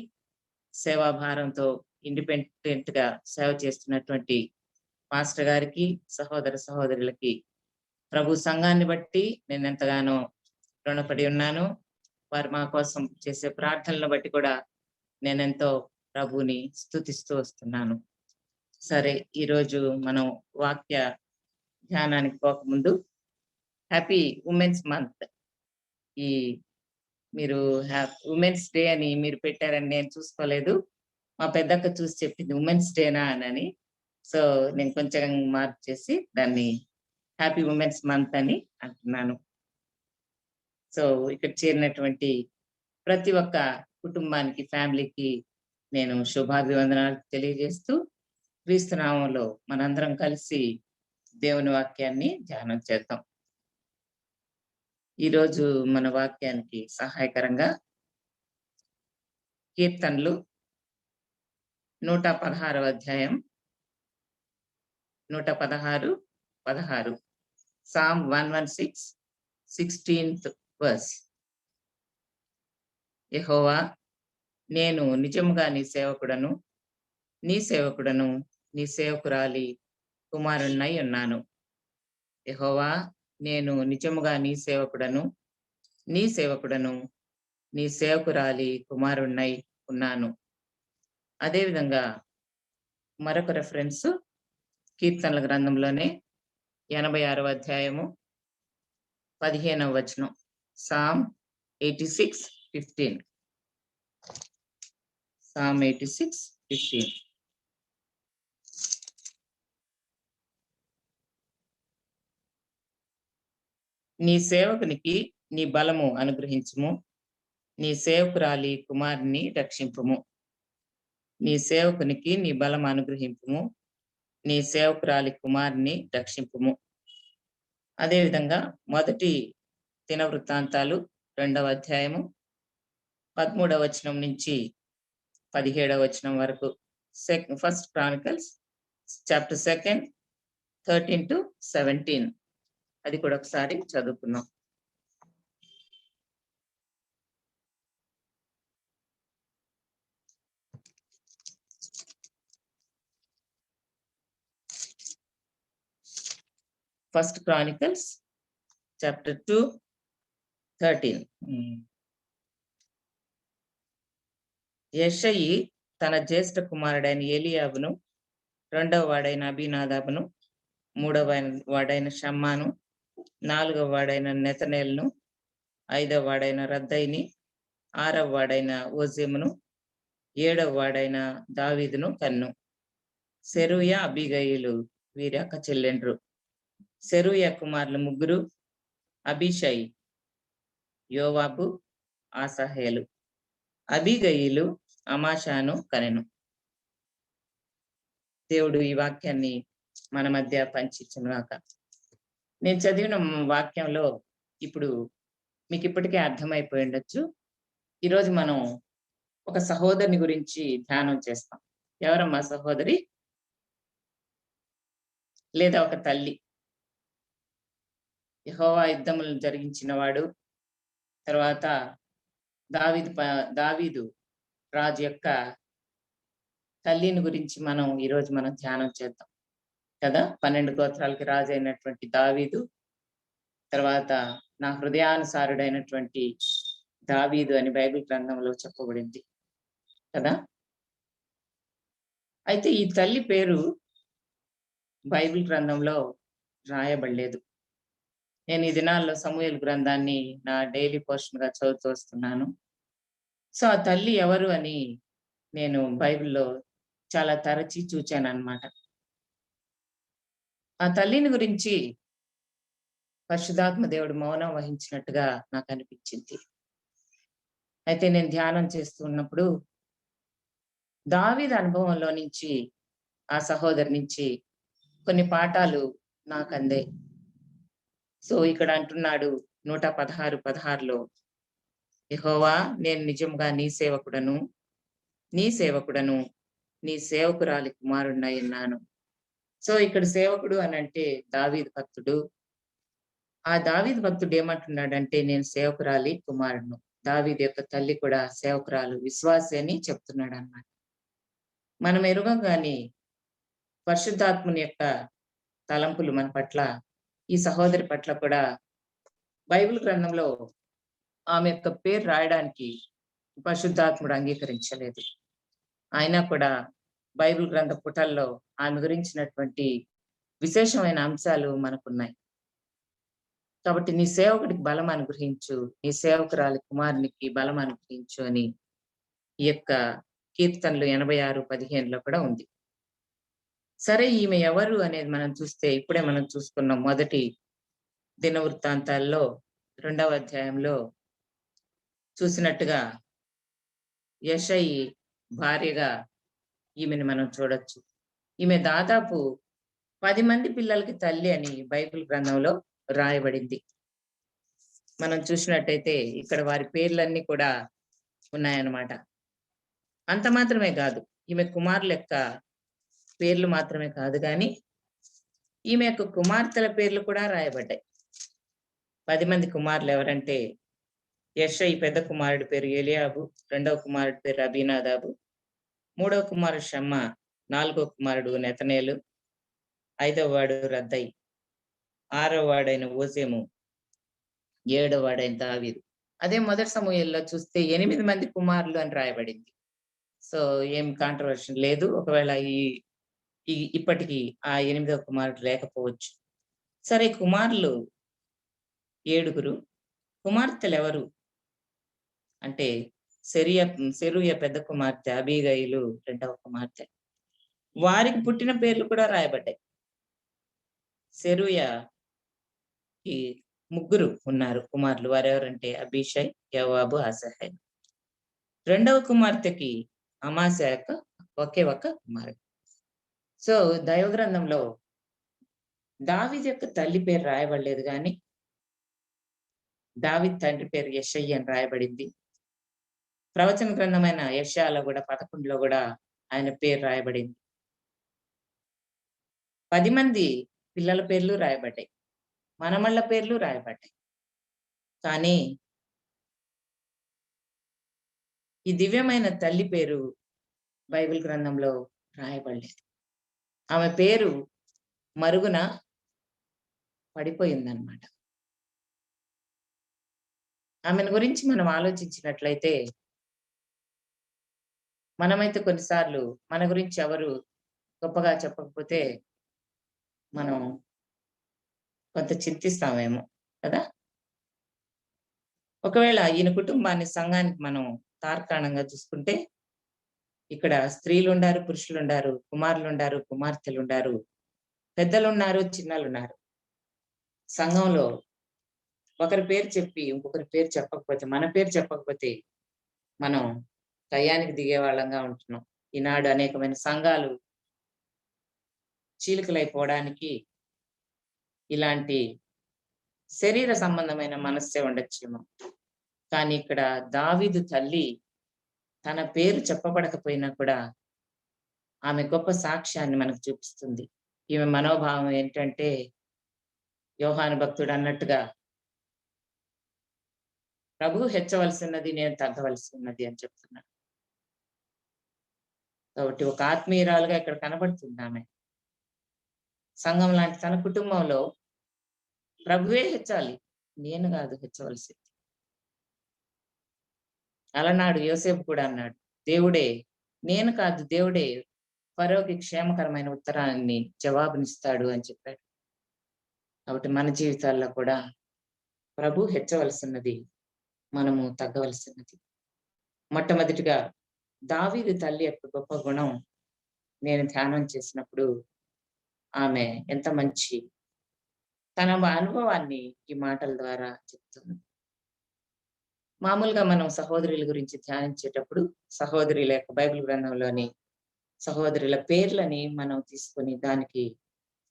సేవాభారంతో ఇండిపెండెంట్ గా సేవ చేస్తున్నటువంటి మాస్టర్ గారికి, సహోదర సహోదరులకి ప్రభు సంఘాన్ని బట్టి నేను ఎంతగానో రుణపడి ఉన్నాను. వారు మా కోసం చేసే ప్రార్థనలను బట్టి కూడా నేనెంతో ప్రభుని స్తుతిస్తూ వస్తున్నాను. సరే, ఈరోజు మనం వాక్య ధ్యానానికి పోకముందు హ్యాపీ ఉమెన్స్ మంత్. ఈ మీరు ఉమెన్స్ డే అని మీరు పెట్టారని నేను చూసుకోలేదు. మా పెద్దక్క చూసి చెప్పింది ఉమెన్స్ డేనా అని. సో నేను కొంచెం మార్పు చేసి దాన్ని హ్యాపీ ఉమెన్స్ మంత్ అని అంటున్నాను. సో ఇక్కడ చేరినటువంటి ప్రతి ఒక్క కుటుంబానికి, ఫ్యామిలీకి నేను శుభాభివందనాలు తెలియజేస్తూ క్రీస్తునామంలో మనందరం కలిసి దేవుని వాక్యాన్ని ధ్యానం చేద్దాం. ఈరోజు మన వాక్యానికి సహాయకరంగా కీర్తనలు 116వ అధ్యాయం 116 సామ్ 116 16th verse. యెహోవా, నేను నిజముగా నీ సేవకుడను, నీ సేవకురాలి కుమారుణ్ణై ఉన్నాను. యెహోవా, నేను నిజముగా నీ సేవకుడను, నీ సేవకురాలి కుమారుణ్ణై ఉన్నాను. అదేవిధంగా మరొక రెఫరెన్స్ కీర్తనల గ్రంథంలోనే 86వ అధ్యాయము 15వ వచనం, సామ్ 86:15. సామ్ 86:15. నీ సేవకునికి నీ బలము అనుగ్రహించుము, నీ సేవకురాలి కుమారుని రక్షింపుము. నీ సేవకునికి నీ బలం అనుగ్రహింపుము, నీ సేవకురాలి కుమారుని రక్షింపుము. అదేవిధంగా మొదటి దినవృత్తాంతాలు 2వ అధ్యాయము 13వ వచనం నుంచి 17వ వచనం వరకు, ఫస్ట్ క్రానికల్స్ చాప్టర్ 2 13 to 17. అది కూడా ఒకసారి చదువుకున్నాం. First Chronicles chapter 2:13. యెషయి తన జ్యేష్ఠ కుమారుడైన ఏలీయాబును, 2వ వాడైన అబీనాదాబును, 3వ వాడైన షమ్మాను, 4వ వాడైన నెతనేలును, 5వ వాడైన రద్దయిని, 6వ వాడైన ఓజేమును, 7వ వాడైన దావీదును కన్ను. సెరూయ, అబీగయిలు వీరి అక్క చెల్లెండ్రు. సెరూయ కుమారులు 3, అబీషై, యోవాబు, ఆసాహేలు. అబీగయిలు అమాషాను కనెను. దేవుడు ఈ వాక్యాన్ని మన మధ్య పంచించుగాక. నేను చదివిన వాక్యంలో ఇప్పుడు మీకు ఇప్పటికే అర్థమైపోయి ఉండొచ్చు. ఈరోజు మనం ఒక సహోదరుని గురించి ధ్యానం చేస్తాం. ఎవరమ్మా సహోదరి? లేదా ఒక తల్లి. యెహోవా యుద్ధములను జరిగించిన వాడు. తర్వాత దావీదు రాజు యొక్క తల్లిని గురించి ఈరోజు మనం ధ్యానం చేద్దాం కదా. 12 గోత్రాలకి రాజు అయినటువంటి దావీదు తర్వాత నా హృదయానుసారుడైనటువంటి దావీదు అని బైబిల్ గ్రంథంలో చెప్పబడింది కదా. అయితే ఈ తల్లి పేరు బైబిల్ గ్రంథంలో రాయబడలేదు. నేను ఈ దినాల్లో సమూయేలు గ్రంథాన్ని నా డైలీ పోర్షన్ గా చదువుతూ వస్తున్నాను. సో ఆ తల్లి ఎవరు అని నేను బైబిల్లో చాలా తరచి చూచాను అన్నమాట. ఆ తల్లిని గురించి పరిశుద్ధాత్మ దేవుడు మౌనం వహించినట్టుగా నాకు అనిపించింది. అయితే నేను ధ్యానం చేస్తున్నప్పుడు దావీదు అనుభవంలో నుంచి, ఆ సహోదరి నుంచి కొన్ని పాఠాలు నాకు అందాయి. సో ఇక్కడ అంటున్నాడు 116:16లో, యెహోవా నేను నిజంగా నీ సేవకుడను నీ సేవకురాలి కుమారుడినై ఉన్నాను. సో ఇక్కడ సేవకుడు అని అంటే దావీదు భక్తుడు. ఆ దావీదు భక్తుడు ఏమంటున్నాడంటే నేను సేవకురాలి కుమారుడును. దావీదు యొక్క తల్లి కూడా సేవకురాలు, విశ్వాసి అని చెప్తున్నాడు అన్నమాట. మనం ఎరుగగాని పరిశుద్ధాత్ముని యొక్క తలంపులు మన పట్ల, ఈ సహోదరి పట్ల కూడా బైబిల్ గ్రంథంలో ఆమె యొక్క పేరు రాయడానికి పరిశుద్ధాత్ముడు అంగీకరించలేదు. అయినా కూడా బైబిల్ గ్రంథ పుటల్లో ఆమె గురించినటువంటి విశేషమైన అంశాలు మనకున్నాయి. కాబట్టి నీ సేవకుడికి బలం అనుగ్రహించు, నీ సేవకురాలి కుమారునికి బలం అనుగ్రహించు అని ఈ యొక్క కీర్తనలు 86:15లో కూడా ఉంది. సరే, ఈమె ఎవరు అనేది మనం చూస్తే ఇప్పుడే మనం చూసుకున్నాం. మొదటి దినవృత్తాంతాల్లో 2వ అధ్యాయంలో చూసినట్టుగా యెషయి భార్యగా ఈమెను మనం చూడొచ్చు. ఈమె దాదాపు 10 మంది పిల్లలకి తల్లి అని బైబిల్ గ్రంథంలో రాయబడింది. మనం చూసినట్టయితే ఇక్కడ వారి పేర్లన్నీ కూడా ఉన్నాయన్నమాట. అంత మాత్రమే కాదు, ఈమె కుమారుల యొక్క పేర్లు మాత్రమే కాదు కానీ ఈమె యొక్క కుమార్తెల పేర్లు కూడా రాయబడ్డాయి. 10 మంది కుమారులు ఎవరంటే, యెషయి పెద్ద కుమారుడి పేరు ఎలియాబు, 2వ కుమారుడి పేరు అబీనాదాబు, 3వ కుమారుడు షమ్మా, 4వ కుమారుడు నెతనేలు, 5వ వాడు రద్దయి, 6వ వాడైన ఓసేము, 7వ వాడైన దావీదు. అదే మొదటి సమూయేలులో చూస్తే 8 మంది కుమారులు అని రాయబడింది. సో ఏం కాంట్రవర్షన్ లేదు. ఒకవేళ ఇప్పటికీ ఆ 8వ కుమారుడు లేకపోవచ్చు. సరే, కుమారులు 7. కుమార్తెలు ఎవరు అంటే సెరూయ పెద్ద కుమార్తె, అబీగయిలు 2వ కుమార్తె. వారికి పుట్టిన పేర్లు కూడా రాయబడ్డాయి. సెరూయకి 3 ఉన్నారు కుమారులు. వారెవరంటే అబీషై, యోవాబు, అసహై. 2వ కుమార్తెకి అమాసా యొక్క ఒకే ఒక్క కుమారుడు. సో దైవ గ్రంథంలో దావీదు యొక్క తల్లి పేరు రాయబడలేదు కానీ దావీదు తండ్రి పేరు యెషయి అని రాయబడింది. ప్రవచన గ్రంథమైన యెషయాలో కూడా 11లో కూడా ఆయన పేరు రాయబడింది. 10 మంది పిల్లల పేర్లు రాయబడ్డాయి, మనమళ్ళ పేర్లు రాయబడ్డాయి. కానీ ఈ దివ్యమైన తల్లి పేరు బైబిల్ గ్రంథంలో రాయబడలేదు. ఆమె పేరు మరుగున పడిపోయిందన్నమాట. ఆమెను గురించి మనం ఆలోచించినట్లయితే, మనమైతే కొన్నిసార్లు మన గురించి ఎవరు గొప్పగా చెప్పకపోతే మనం కొంత చింతిస్తామేమో కదా. ఒకవేళ ఈయన కుటుంబాన్ని, సంఘానికి మనం తార్కాణంగా చూసుకుంటే, ఇక్కడ స్త్రీలు ఉండారు, పురుషులు ఉండారు, కుమారులు ఉండారు, కుమార్తెలు ఉండారు, పెద్దలు ఉన్నారు, చిన్నలు ఉన్నారు. సంఘంలో ఒకరి పేరు చెప్పి ఇంకొకరి పేరు చెప్పకపోతే, మన పేరు చెప్పకపోతే మనం కయ్యానికి దిగే వాళ్ళంగా ఉంటున్నాం. ఈనాడు అనేకమైన సంఘాలు చీలికలైపోవడానికి ఇలాంటి శరీర సంబంధమైన మనస్సే ఉండొచ్చేమో. కానీ ఇక్కడ దావీదు తల్లి తన పేరు చెప్పబడకపోయినా కూడా ఆమె గొప్ప సాక్ష్యాన్ని మనకు చూపిస్తుంది. ఈమె మనోభావం ఏంటంటే, యోహాను భక్తుడు అన్నట్టుగా, ప్రభువు హెచ్చవలసినది, నేను తగ్గవలసి ఉన్నది అని చెప్తున్నాడు. కాబట్టి ఒక ఆత్మీయురాలుగా ఇక్కడ కనబడుతుంది ఆమె. సంఘం లాంటి తన కుటుంబంలో ప్రభువే హెచ్చాలి, నేను కాదు హెచ్చవలసింది. అలనాడు యోసేపు కూడా అన్నాడు, దేవుడే, నేను కాదు దేవుడే ఫరోకి క్షేమకరమైన ఉత్తరాన్ని జవాబునిస్తాడు అని చెప్పాడు. కాబట్టి మన జీవితాల్లో కూడా ప్రభు హెచ్చవలసినది, మనము తగ్గవలసినది. మొట్టమొదటిగా దావీదు తల్లి యొక్క గొప్ప గుణం నేను ధ్యానం చేసినప్పుడు, ఆమె ఎంత మంచి తన అనుభవాన్ని ఈ మాటల ద్వారా చెప్తుంది. మామూలుగా మనం సహోదరుల గురించి ధ్యానించేటప్పుడు సహోదరుల యొక్క బైబిల్ గ్రంథంలోని సహోదరుల పేర్లని మనం తీసుకొని దానికి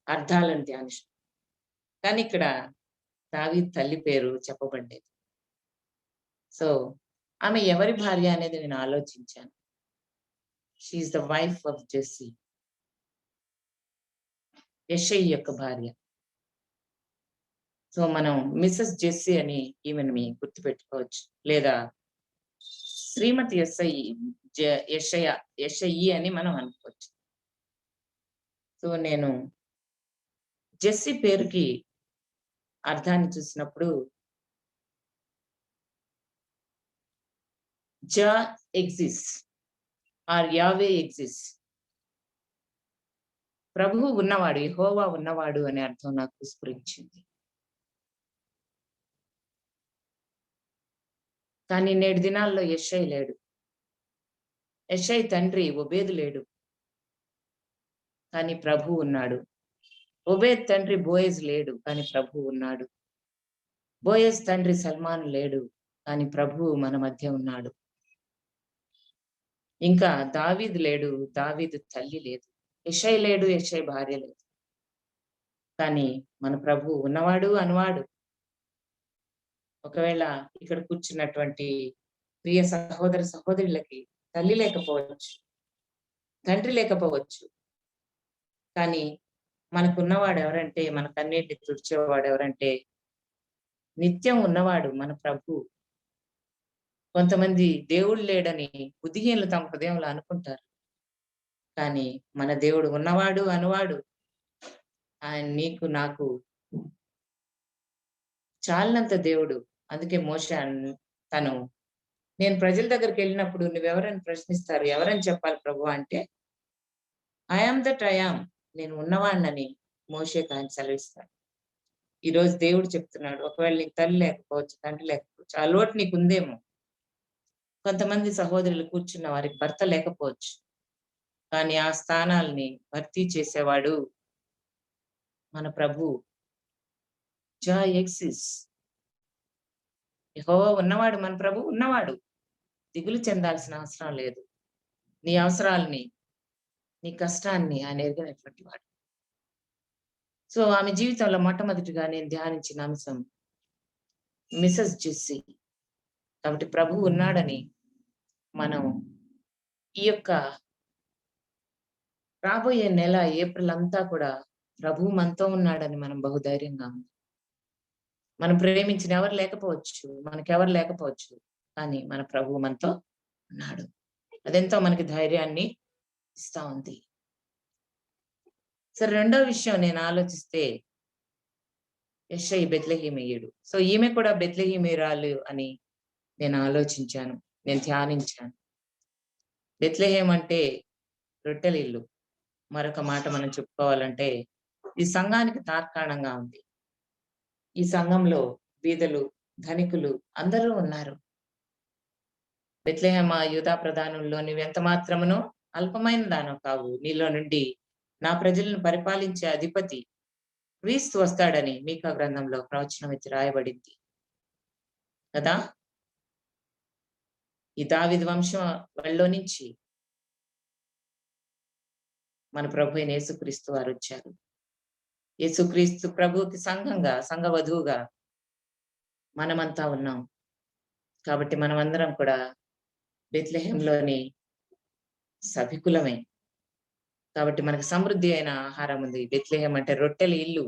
అర్థాలను ధ్యానిస్తాం. కానీ ఇక్కడ దావీదు తల్లి పేరు చెప్పబడలేదు. సో ఆమె ఎవరి భార్య అనేది నేను ఆలోచించాను. She is the wife of Jesse, యెషయి యొక్క భార్య. సో మనం మిస్సెస్ జెస్సీ అని ఈమెను గుర్తుపెట్టుకోవచ్చు, లేదా శ్రీమతి యెషయి అని మనం అనుకోవచ్చు. సో నేను జెస్సీ పేరుకి అర్థాన్ని చూసినప్పుడు జా ఎగ్జిస్ట్ ఆర్ యావే ఎగ్జిస్ట్, ప్రభువు ఉన్నవాడు, యెహోవా ఉన్నవాడు అనే అర్థం నాకు స్ఫురించింది. కానీ నేటి దినాల్లో యెషయి లేడు. యెషయి తండ్రి ఓబేదు లేడు, కానీ ప్రభు ఉన్నాడు. ఓబేద్ తండ్రి బోయజ్ లేడు, కానీ ప్రభు ఉన్నాడు. బోయజ్ తండ్రి సల్మాన్ లేడు, కానీ ప్రభు మన మధ్య ఉన్నాడు. ఇంకా దావీదు లేడు, దావీదు తల్లి లేదు. యెషయి లేడు, యెషయి భార్య లేదు, కానీ మన ప్రభు ఉన్నవాడు అనువాడు. ఒకవేళ ఇక్కడ కూర్చున్నటువంటి ప్రియ సహోదర సహోదరులకి తల్లి లేకపోవచ్చు, తండ్రి లేకపోవచ్చు, కానీ మనకున్నవాడు ఎవరంటే, మన కన్నీటి తుడిచేవాడు ఎవరంటే నిత్యం ఉన్నవాడు మన ప్రభు. కొంతమంది దేవుడు లేడని బుద్ధిహీనులు తమ హృదయంలో అనుకుంటారు, కానీ మన దేవుడు ఉన్నవాడు అనువాడు. ఆయన నీకు నాకు చాలినంత దేవుడు. అందుకే మోషే తను, నేను ప్రజల దగ్గరికి వెళ్ళినప్పుడు నువ్వెవరని ప్రశ్నిస్తారు, ఎవరని చెప్పాలి ప్రభు అంటే, ఐఆమ్ దట్ ఐఆమ్, నేను ఉన్నవాడినని మోషేకి ఆయన సెలవిస్తాడు. ఈరోజు దేవుడు చెప్తున్నాడు, ఒకవేళ నీకు తల్లి లేకపోవచ్చు, తండ్రి లేకపోవచ్చు, ఆ లోటు నీకు ఉందేమో. కొంతమంది సహోదరులు కూర్చున్న వారికి భర్త లేకపోవచ్చు, కానీ ఆ స్థానాల్ని భర్తీ చేసేవాడు మన ప్రభు. జా ఎగ్జిస్ట్, యెహోవా ఉన్నవాడు, మన ప్రభు ఉన్నవాడు. దిగులు చెందాల్సిన అవసరం లేదు. నీ అవసరాలని, నీ కష్టాన్ని ఆయన ఎరిగినటువంటి వాడు. సో ఆమె జీవితంలో మొట్టమొదటిగా నేను ధ్యానించిన అంశం మిస్సెస్ జెస్సీ. కాబట్టి ప్రభు ఉన్నాడని మనం ఈ యొక్క రాబోయే నెల ఏప్రిల్ అంతా కూడా ప్రభు మనతో ఉన్నాడని మనం బహుధైర్యంగా ఉంది. మనం ప్రేమించిన ఎవరు లేకపోవచ్చు, మనకెవరు లేకపోవచ్చు, కానీ మన ప్రభు మనతో ఉన్నాడు. అదెంతో మనకి ధైర్యాన్ని ఇస్తా ఉంది. సరే, రెండో విషయం నేను ఆలోచిస్తే యెషయి బెత్లెహేమీయుడు. సో ఈమె కూడా బెత్లెహేమీయురాలు అని నేను ఆలోచించాను, నేను ధ్యానించాను. బెత్లెహేం అంటే రొట్టెల ఇల్లు. మరొక మాట మనం చెప్పుకోవాలంటే ఈ సంఘానికి తార్కాణంగా ఉంది. ఈ సంఘంలో బీదలు, ధనికులు అందరూ ఉన్నారు. బెత్లెహేమ యూదా ప్రధానుల్లో నువ్వు ఎంత మాత్రమునో అల్పమైన దానో కావు. నీలో నుండి నా ప్రజలను పరిపాలించే అధిపతి క్రీస్తు వస్తాడని మీకా గ్రంథంలో ప్రవచనం ఎత్తి రాయబడింది కదా. ఈ దావీదు వంశం వాళ్ళలో నుంచి మన ప్రభు అయిన యేసుక్రీస్తు వారు వచ్చారు. యేసుక్రీస్తు ప్రభువుకి సంఘంగా, సంఘ వధువుగా మనమంతా ఉన్నాం. కాబట్టి మనమందరం కూడా బెత్లెహేంలోని సభికులమే. కాబట్టి మనకు సమృద్ధి అయిన ఆహారం ఉంది. బెత్లెహేం అంటే రొట్టెల ఇల్లు.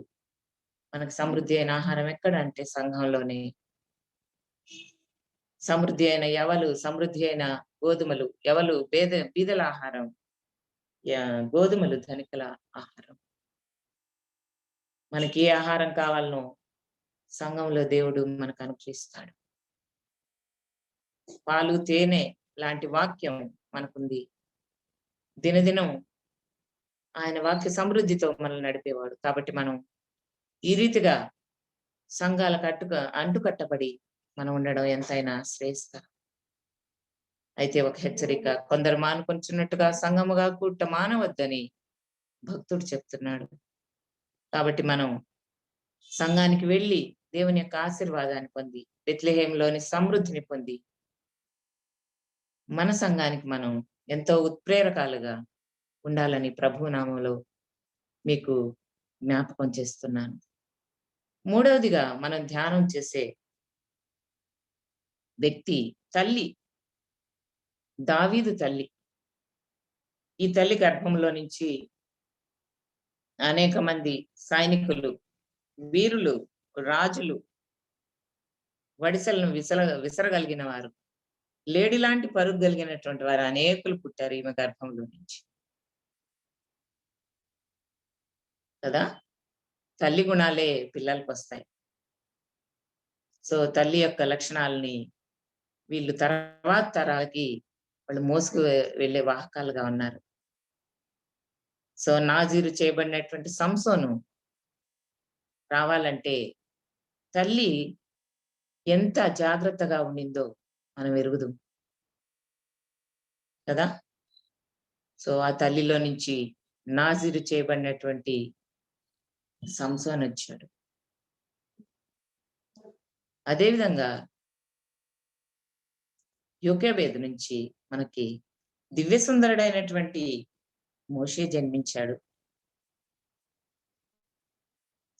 మనకు సమృద్ధి అయిన ఆహారం ఎక్కడ అంటే సంఘంలోనే. సమృద్ధి అయిన యవలు, సమృద్ధి అయిన గోధుమలు. యవలు బీదల ఆహారం, గోధుమలు ధనికుల ఆహారం. మనకి ఏ ఆహారం కావాలనో సంఘంలో దేవుడు మనకు అనుగ్రహిస్తాడు. పాలు తేనె లాంటి వాక్యం మనకుంది. దినదినం ఆయన వాక్య సమృద్ధితో మనల్ని నడిపేవాడు. కాబట్టి మనం ఈ రీతిగా సంఘాలకు అంటుకట్టబడి మనం ఉండడం ఎంతైనా శ్రేయస్కరం. అయితే ఒక హెచ్చరిక, కొందరు మానుకొంచున్నట్టుగా సంఘముగా కూట మానవద్దని భక్తుడు చెప్తున్నాడు. కాబట్టి మనం సంఘానికి వెళ్ళి దేవుని యొక్క ఆశీర్వాదాన్ని పొంది, బెత్లెహేంలోని సమృద్ధిని పొంది, మన సంఘానికి మనం ఎంతో ఉత్ప్రేరకాలుగా ఉండాలని ప్రభు నామంలో మీకు జ్ఞాపకం చేస్తున్నాను. మూడవదిగా మనం ధ్యానం చేసే వ్యక్తి తల్లి, దావీదు తల్లి. ఈ తల్లి గర్భంలో నుంచి అనేక మంది సైనికులు, వీరులు, రాజులు, వడిసలను విసరగలిగిన వారు, లేడి లాంటి పరుగు కలిగినటువంటి వారు అనేకులు పుట్టారు ఈమె గర్భంలో నుంచి కదా. తల్లి గుణాలే పిల్లలకు వస్తాయి. సో తల్లి యొక్క లక్షణాలని వీళ్ళు తర్వాత తరాలకి వాళ్ళు మోసుకు వెళ్ళే వాహకాలుగా ఉన్నారు. సో నాజీరు చేయబడినటువంటి సంసోను రావాలంటే తల్లి ఎంత జాగ్రత్తగా ఉండిందో మనం ఎరుగుదాం కదా. సో ఆ తల్లిలో నుంచి నాజీరు చేయబడినటువంటి సంసోను వచ్చాడు. అదేవిధంగా యోకేబేదు నుంచి మనకి దివ్య సుందరుడైనటువంటి మోషే జన్మించాడు.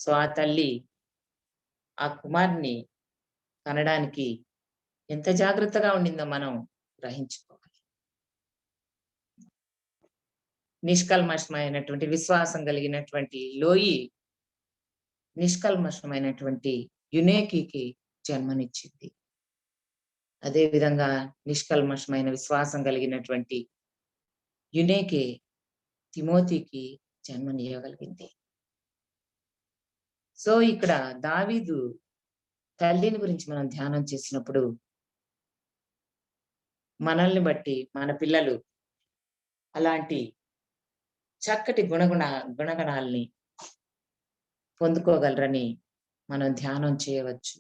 సో ఆ తల్లి ఆ కుమార్ని కనడానికి ఎంత జాగ్రత్తగా ఉండిందో మనం గ్రహించుకోవాలి. నిష్కల్మషమైనటువంటి విశ్వాసం కలిగినటువంటి లోయి నిష్కల్మషమైనటువంటి యునేకీకి జన్మనిచ్చింది. అదేవిధంగా నిష్కల్మషమైన విశ్వాసం కలిగినటువంటి యునేకే తిమోతికి జన్మనియగలిగింది. సో ఇక్కడ దావీదు తల్లిని గురించి మనం ధ్యానం చేసినప్పుడు మనల్ని బట్టి మన పిల్లలు అలాంటి చక్కటి గుణగణాలని పొందుకోగలరని మనం ధ్యానం చేయవచ్చు.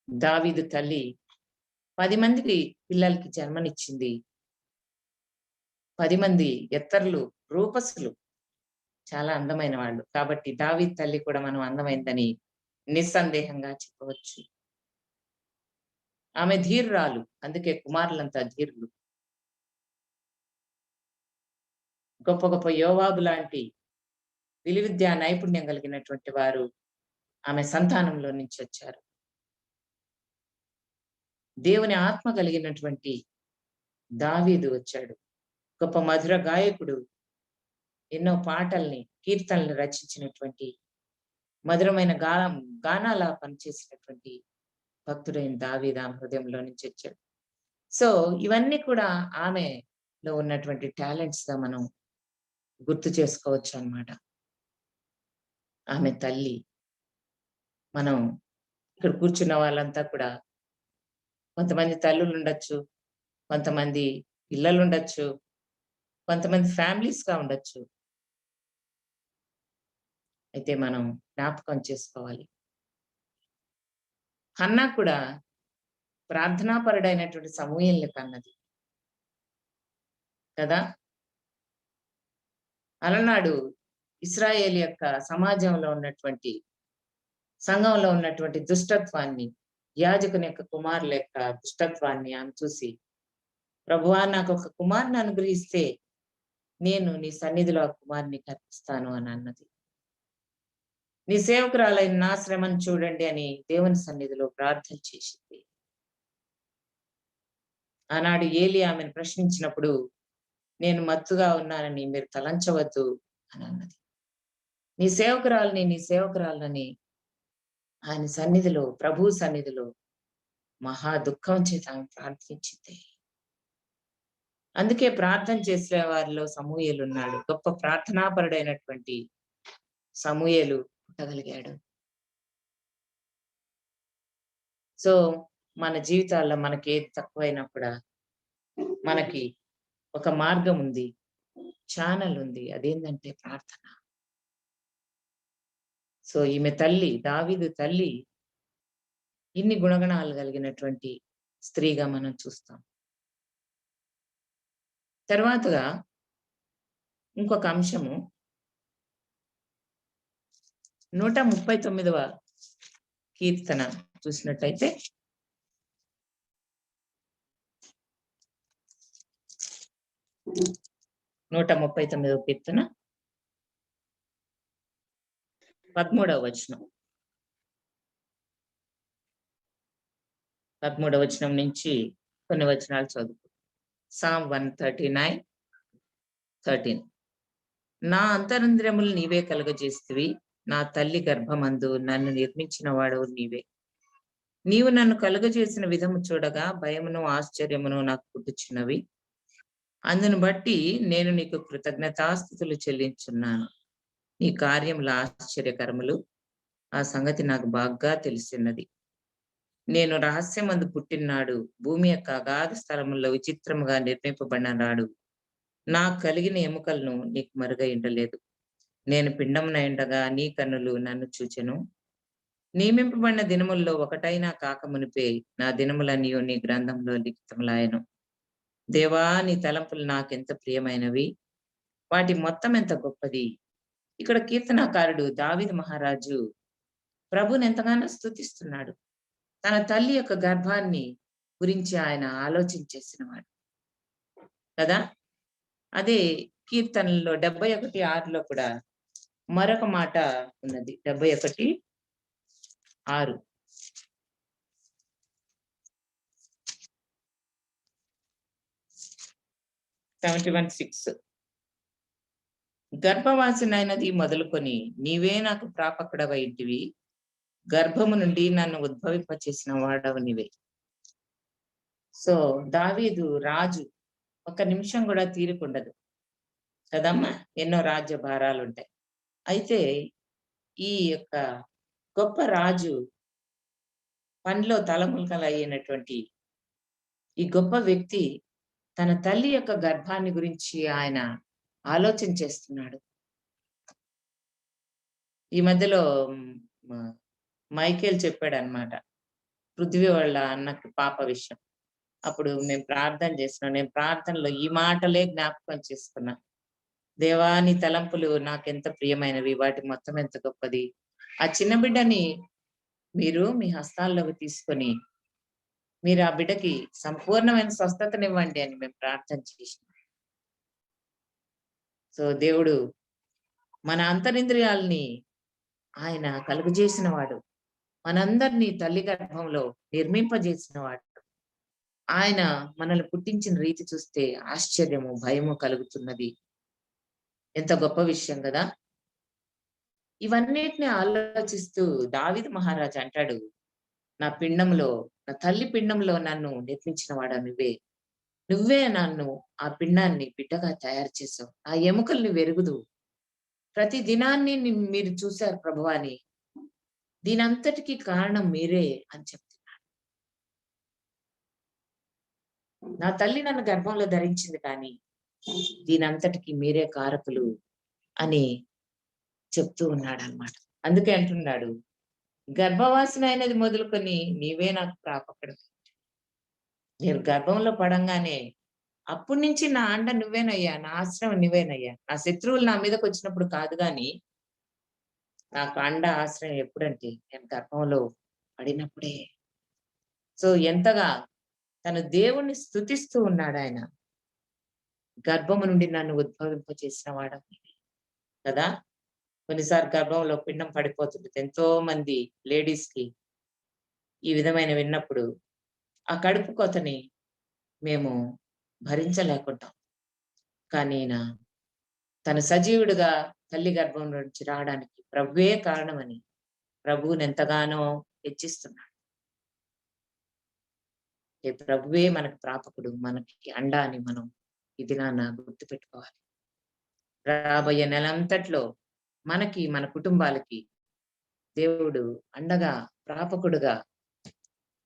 దావీదు తల్లి 10 మందికి పిల్లలకి జన్మనిచ్చింది. 10 మంది ఎత్తర్లు, రూపసులు, చాలా అందమైన వాళ్ళు. కాబట్టి దావీదు తల్లి కూడా మనం అందమైందని నిస్సందేహంగా చెప్పవచ్చు. ఆమె ధీరురాలు, అందుకే కుమారులంతా ధీరులు. గొప్ప గొప్ప యోవాబు లాంటి విలువిద్యా నైపుణ్యం కలిగినటువంటి వారు ఆమె సంతానంలో నుంచి వచ్చారు. దేవుని ఆత్మ కలిగినటువంటి దావీదు వచ్చాడు. గొప్ప మధుర గాయకుడు, ఎన్నో పాటల్ని, కీర్తనల్ని రచించినటువంటి, మధురమైన గానాలా పనిచేసినటువంటి భక్తుడైన దావీదు ఆమె హృదయంలో నుంచి వచ్చాడు. సో ఇవన్నీ కూడా ఆమెలో ఉన్నటువంటి టాలెంట్స్ గా మనం గుర్తు చేసుకోవచ్చు అన్నమాట. ఆమె తల్లి. మనం ఇక్కడ కూర్చున్న వాళ్ళంతా కూడా కొంతమంది తల్లులు ఉండొచ్చు, కొంతమంది పిల్లలు ఉండొచ్చు, కొంతమంది ఫ్యామిలీస్ గా ఉండొచ్చు. అయితే మనం జ్ఞాపకం చేసుకోవాలి, హన్నా కూడా ప్రార్థనాపరుడైనటువంటి సమూయేలుని కన్నది కదా. అలనాడు ఇశ్రాయేలు యొక్క సమాజంలో ఉన్నటువంటి, సంఘంలో ఉన్నటువంటి దుష్టత్వాన్ని, యాజకుని యొక్క కుమారుల యొక్క దుష్టత్వాన్ని ఆమె చూసి, ప్రభువా నాకు ఒక కుమారుని అనుగ్రహిస్తే నేను నీ సన్నిధిలో ఆ కుమారుని కర్పిస్తాను అని అన్నది. నీ సేవకురాలైన నా శ్రమను చూడండి అని దేవుని సన్నిధిలో ప్రార్థన చేసింది. ఆనాడు ఏలి ఆమెను ప్రశ్నించినప్పుడు నేను మత్తుగా ఉన్నానని మీరు తలంచవద్దు అని అన్నది. నీ సేవకురాలని ఆయన సన్నిధిలో, ప్రభు సన్నిధిలో మహా దుఃఖం చేత ఆమె ప్రార్థించింది. అందుకే ప్రార్థన చేసే వారిలో సమూయేలు ఉన్నాడు. గొప్ప ప్రార్థనాపరుడైనటువంటి సమూయేలు ముట్టగలిగాడు. సో మన జీవితాల్లో మనకి ఏది తక్కువైనప్పుడు మనకి ఒక మార్గం ఉంది, ఛానల్ ఉంది, అదేంటంటే ప్రార్థన. సో ఈమె తల్లి, దావీదు తల్లి, ఇన్ని గుణగణాలు కలిగినటువంటి స్త్రీగా మనం చూస్తాం. తర్వాతగా ఇంకొక అంశము 139వ కీర్తన చూసినట్టయితే 139వ కీర్తన 13వ వచనం. 13వ వచనం నుంచి కొన్ని వచనాలు చదువు. Psalm 139:13. నా అంతరంద్రములు నీవే కలుగజేస్తువి, నా తల్లి గర్భమందు నన్ను నిర్మించిన వాడవు నీవే. నీవు నన్ను కలుగజేసిన విధము చూడగా భయమును ఆశ్చర్యమును నాకు పుట్టుచున్నవి. అందును బట్టి నేను నీకు కృతజ్ఞతాస్తుతులు చెల్లించున్నాను. నీ కార్యములు ఆశ్చర్యకరములు, ఆ సంగతి నాకు బాగా తెలిసినది. నేను రహస్యమందు పుట్టినాడు, భూమి యొక్క అగాధ స్థలములో విచిత్రముగా నిర్మింపబడిన నాడు నా కలిగిన ఎముకలను నీకు మరుగై ఉండలేదు. నేను పిండమున ఉండగా నీ కన్నులు నన్ను చూచెను. నియమింపబడిన దినముల్లో ఒకటైనా కాకమునిపే నా దినములన్నీ నీ గ్రంథంలో లిఖితములాయను. దేవా, నీ తలంపులు నాకెంత ప్రియమైనవి, వాటి మొత్తం ఎంత గొప్పది. ఇక్కడ కీర్తనాకారుడు దావీదు మహారాజు ప్రభుని ఎంతగానో స్తుతిస్తున్నాడు. తన తల్లి యొక్క గర్భాన్ని గురించి ఆయన ఆలోచించేసినవాడు కదా. అదే కీర్తనలో 71:6 కూడా మరొక మాట ఉన్నది. 71:6. గర్భవాసినైనది మొదలుకొని నీవే నాకు ప్రాపకుడవై ఇంటివి, గర్భము నుండి నన్ను ఉద్భవింపచేసిన వాడవు నీవే. సో దావీదు రాజు ఒక నిమిషం కూడా తీరుకుండదు కదమ్మా, ఎన్నో రాజ్య భారాలు ఉంటాయి. అయితే ఈ యొక్క గొప్ప రాజు పనిలో తలములకలు అయినటువంటి ఈ గొప్ప వ్యక్తి తన తల్లి యొక్క గర్భాన్ని గురించి ఆయన ఆలోచన చేస్తున్నాడు. ఈ మధ్యలో మైకేల్ చెప్పాడు అన్నమాట, పృథ్వీ వాళ్ళ అన్నకి పాప విషయం. అప్పుడు మేము ప్రార్థన చేస్తున్నాం. నేను ప్రార్థనలో ఈ మాటలే జ్ఞాపకం చేసుకున్నా. దేవా, నీ తలంపులు నాకెంత ప్రియమైనవి, వాటి మొత్తం ఎంత గొప్పది. ఆ చిన్న బిడ్డని మీరు మీ హస్తాల్లోకి తీసుకొని మీరు ఆ బిడ్డకి సంపూర్ణమైన స్వస్థతనివ్వండి అని మేము ప్రార్థన చేసినాం. సో దేవుడు మన అంతరింద్రియాలని ఆయన కలుగజేసిన వాడు, మనందరినీ తల్లి గర్భంలో నిర్మింపజేసిన వాడు. ఆయన మనల్ని పుట్టించిన రీతి చూస్తే ఆశ్చర్యము, భయము కలుగుతున్నది. ఎంత గొప్ప విషయం కదా. ఇవన్నిటిని ఆలోచిస్తూ దావీదు మహారాజు అంటాడు, నా పిండంలో, నా తల్లి పిండంలో నన్ను నిర్మించిన వాడా నువ్వే. నువ్వే నన్ను ఆ పిండాన్ని బిడ్డగా తయారు చేసావు, ఆ ఎముకల్ని వెరుగుదు. ప్రతి దినాన్ని మీరు చూశారు ప్రభువాని, దీనంతటికీ కారణం మీరే అని చెప్తున్నాడు. నా తల్లి నన్ను గర్భంలో ధరించింది, కానీ దీనంతటికి మీరే కారకులు అని చెప్తూ ఉన్నాడు అన్నమాట. అందుకే అంటున్నాడు, గర్భవాసన అయినది మొదలుకొని నీవే నాకు ప్రాపకుడు. నేను గర్భంలో పడంగానే అప్పటి నుంచి నా అండ నువ్వేనయ్యా, నా ఆశ్రయం నువ్వేనయ్యా. నా శత్రువులు నా మీదకి వచ్చినప్పుడు కాదు, కానీ నాకు అండ ఆశ్రయం ఎప్పుడంటే నేను గర్భంలో పడినప్పుడే. సో ఎంతగా తను దేవుణ్ణి స్తుతిస్తూ ఉన్నాడు ఆయన. గర్భము నుండి నన్ను ఉద్భవింప చేసిన వాడు కదా. కొన్నిసార్లు గర్భంలో పిండం పడిపోతుంది. ఎంతో మంది లేడీస్ కి ఈ విధమైన విన్నప్పుడు ఆ కడుపు కోతని మేము భరించలేకుంటాం. కానీ తన సజీవుడిగా తల్లి గర్భం నుంచి రావడానికి ప్రభువే కారణమని ప్రభువుని ఎంతగానో హెచ్చిస్తున్నాడు. ప్రభువే మనకు ప్రాపకుడు, మనకి అండ అని మనం ఈ దినాన గుర్తుపెట్టుకోవాలి. రాబోయే నెలంతట్లో మనకి, మన కుటుంబాలకి దేవుడు అండగా, ప్రాపకుడుగా,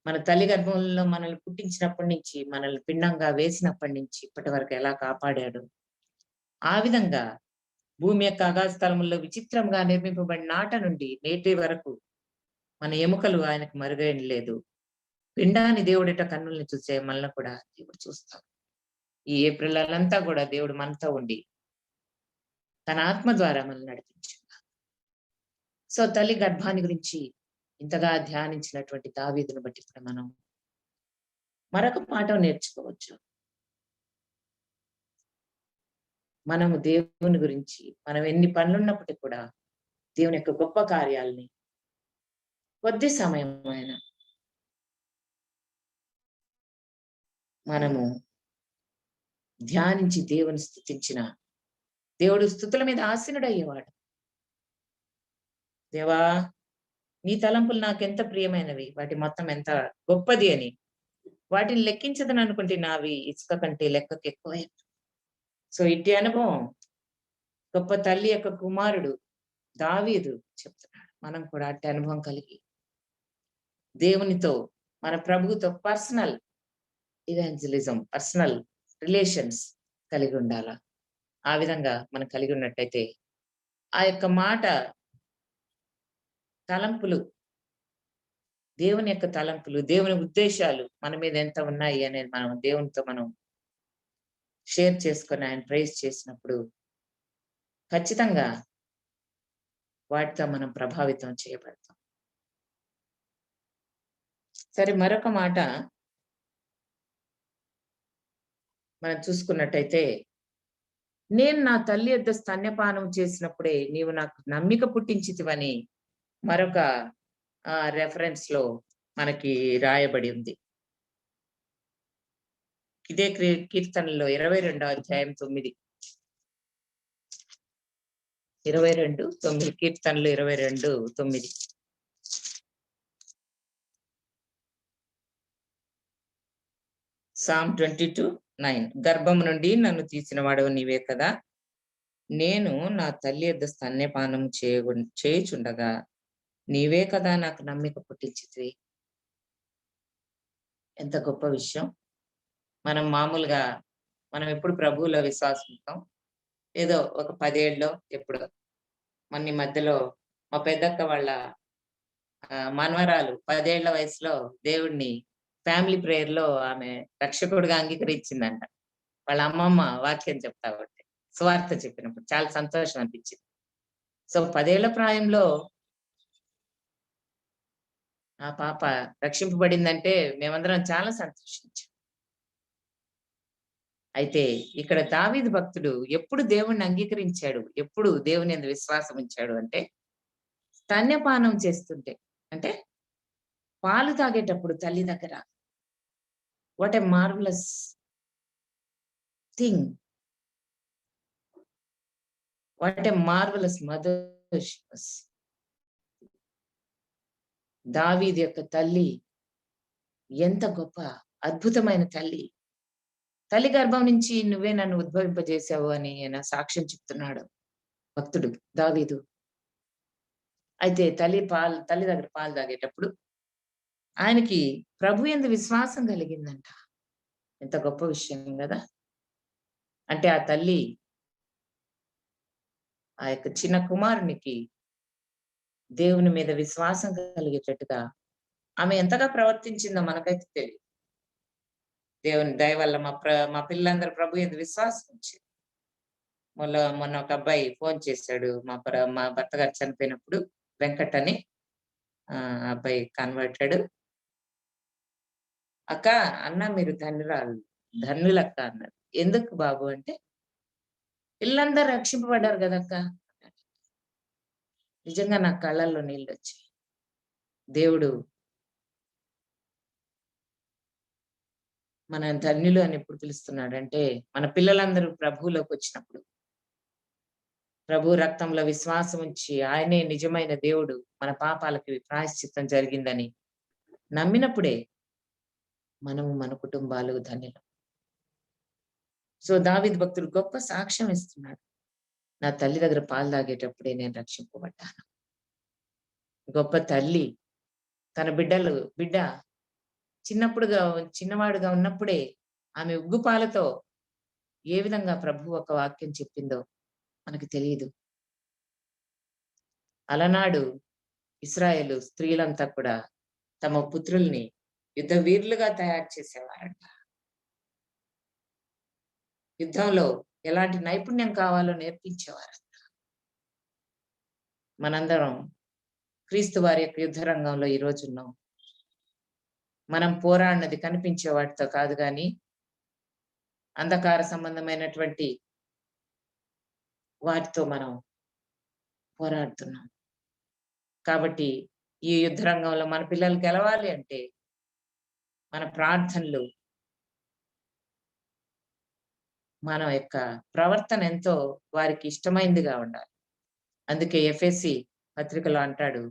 మన తల్లి గర్భంలో మనల్ని పుట్టించినప్పటి నుంచి, మనల్ని పిండంగా వేసినప్పటి నుంచి ఇప్పటి వరకు ఎలా కాపాడాడు, ఆ విధంగా భూమి యొక్క అగాధ స్థలముల్లో విచిత్రంగా నిర్మింపబడిన నాట నుండి నేటి వరకు మన ఎముకలు ఆయనకు మరుగైన లేదు. పిండాన్ని దేవుడిట కన్నుల్ని చూసే మనల్ని కూడా దేవుడు చూస్తాడు. ఈ ఏప్రిల్ అంతా కూడా దేవుడు మనతో ఉండి తన ఆత్మ ద్వారా మనల్ని నడిపించాడు. సో తల్లి గర్భాన్ని గురించి ఇంతగా ధ్యానించినటువంటి దావీదును బట్టి ఇప్పుడు మనం మరొక పాఠం నేర్చుకోవచ్చు. మనము దేవుని గురించి, మనం ఎన్ని పనులున్నప్పటికీ కూడా దేవుని యొక్క గొప్ప కార్యాలని కొద్ది సమయం అయినా మనము ధ్యానించి దేవుని స్తుతించిన దేవుడు స్తుతుల మీద ఆసీనుడయ్యేవాడు. దేవా, నీ తలంపులు నాకెంత ప్రియమైనవి, వాటి మొత్తం ఎంత గొప్పది అని వాటిని లెక్కించదని అనుకుంటే నావి ఇసుక కంటే లెక్కకు ఎక్కువ. సో ఇట్టి అనుభవం గొప్ప తల్లి యొక్క కుమారుడు దావీదు చెప్తున్నాడు. మనం కూడా అట్టి అనుభవం కలిగి దేవునితో, మన ప్రభువుతో పర్సనల్ ఇవాంజలిజం, పర్సనల్ రిలేషన్స్ కలిగి ఉండాలా. ఆ విధంగా మనం కలిగి ఉన్నట్టయితే ఆ యొక్క మాట తలంపులు, దేవుని యొక్క తలంపులు, దేవుని ఉద్దేశాలు మన మీద ఎంత ఉన్నాయి అనేది మనం దేవునితో మనం షేర్ చేసుకొని ఆయన ప్రైజ్ చేసినప్పుడు ఖచ్చితంగా వాటితో మనం ప్రభావితం చేయబడతాం. సరే, మరొక మాట మనం చూసుకున్నట్టయితే, నేను నా తల్లి యొద్ద స్తన్యపానం చేసినప్పుడే నీవు నాకు నమ్మిక పుట్టించితివని మరొక రెఫరెన్స్ లో మనకి రాయబడి ఉంది. ఇదే కీర్తనలో 22వ అధ్యాయం 9, 22:9, కీర్తనలు 22:9. Psalm 22:9. గర్భం నుండి నన్ను తీసిన వాడవు నీవే కదా, నేను నా తల్లి యొద్ద స్తన్యపానం చేయుచుండగా నీవే కదా నాకు నమ్మిక పుట్టించితివి. ఎంత గొప్ప విషయం. మనం మామూలుగా మనం ఎప్పుడు ప్రభువులో విశ్వాసం ఉంటాం, ఏదో ఒక 10 ఏళ్ళలో ఎప్పుడో. మొన్న మధ్యలో మా పెద్దక్క వాళ్ళ మనవరాలు 10 ఏళ్ల వయసులో దేవుణ్ణి ఫ్యామిలీ ప్రేయర్ లో ఆమె రక్షకుడిగా అంగీకరించిందంట. వాళ్ళ అమ్మమ్మ వాక్యం చెప్తా ఉంటే, సువార్త చెప్పినప్పుడు చాలా సంతోషం అనిపించింది. సో 10 ఏళ్ల ప్రాయంలో ఆ పాప రక్షింపబడిందంటే మేమందరం చాలా సంతోషించాం. అయితే ఇక్కడ దావీదు భక్తుడు ఎప్పుడు దేవుణ్ణి అంగీకరించాడు, ఎప్పుడు దేవుని యందు విశ్వాసం ఉంచాడు అంటే, స్తన్యపానం చేస్తుంటే, అంటే పాలు తాగేటప్పుడు తల్లి దగ్గర. What a marvellous thing, what a marvellous mother she was. దావీదు యొక్క తల్లి ఎంత గొప్ప అద్భుతమైన తల్లి. తల్లి గర్భం నుంచి నువ్వే నన్ను ఉద్భవింపజేశావు అని ఆయన సాక్ష్యం చెప్తున్నాడు భక్తుడు దావీదు. అయితే తల్లి దగ్గర పాలు తాగేటప్పుడు ఆయనకి ప్రభు యందు విశ్వాసం కలిగిందంట. ఎంత గొప్ప విషయం కదా. అంటే ఆ తల్లి ఆ యొక్క చిన్న కుమారునికి దేవుని మీద విశ్వాసం కలిగేటట్టుగా ఆమె ఎంతగా ప్రవర్తించిందో మనకైతే తెలియదు. దేవుని దయ వల్ల మా పిల్లలందరూ ప్రభు యందు విశ్వాసం ఉంచారు. మొన్న ఒక అబ్బాయి ఫోన్ చేశాడు, మా భర్త గారు చనిపోయినప్పుడు, వెంకట్ అని అబ్బాయి కన్వర్టెడ్. అక్క, అన్న మీరు ధన్యులక్క అన్నారు. ఎందుకు బాబు అంటే, పిల్లలందరూ రక్షింపబడ్డారు కదక్క. నిజంగా నా కళ్ళల్లో నీళ్ళు వచ్చాయి. దేవుడు మన ధన్యులు అని ఎప్పుడు పిలుస్తున్నాడు అంటే, మన పిల్లలందరూ ప్రభువులోకి వచ్చినప్పుడు, ప్రభు రక్తంలో విశ్వాసం ఉంచి ఆయనే నిజమైన దేవుడు, మన పాపాలకి ప్రాయశ్చిత్తం జరిగిందని నమ్మినప్పుడే మనము, మన కుటుంబాలు ధన్యులం. సో దావీదు భక్తుడు గొప్ప సాక్ష్యం ఇస్తున్నాడు. నా తల్లి దగ్గర పాలు తాగేటప్పుడే నేను రక్షింపబడ్డాను. గొప్ప తల్లి తన బిడ్డ చిన్నవాడుగా ఉన్నప్పుడే ఆమె ఉగ్గుపాలతో ఏ విధంగా ప్రభు ఒక వాక్యం చెప్పిందో మనకు తెలియదు. అలనాడు ఇశ్రాయేలు స్త్రీలంతా కూడా తమ పుత్రుల్ని యుద్ధ వీరులుగా తయారు చేసేవారంట. యుద్ధంలో ఎలాంటి నైపుణ్యం కావాలో నేర్పించేవారంట. మనందరం క్రీస్తు వారి యొక్క యుద్ధ రంగంలో ఈరోజు ఉన్నాం. మనం పోరాడినది కనిపించే వాటితో కాదు, కానీ అంధకార సంబంధమైనటువంటి వాటితో మనం పోరాడుతున్నాం. కాబట్టి ఈ యుద్ధ రంగంలో మన పిల్లలు గెలవాలి అంటే మన ప్రార్థనలు, మన యొక్క ప్రవర్తన ఎంతో వారికి ఇష్టమైందిగా ఉండాలి. అందుకే ఎఫెసీ పత్రికలో అంటాడు,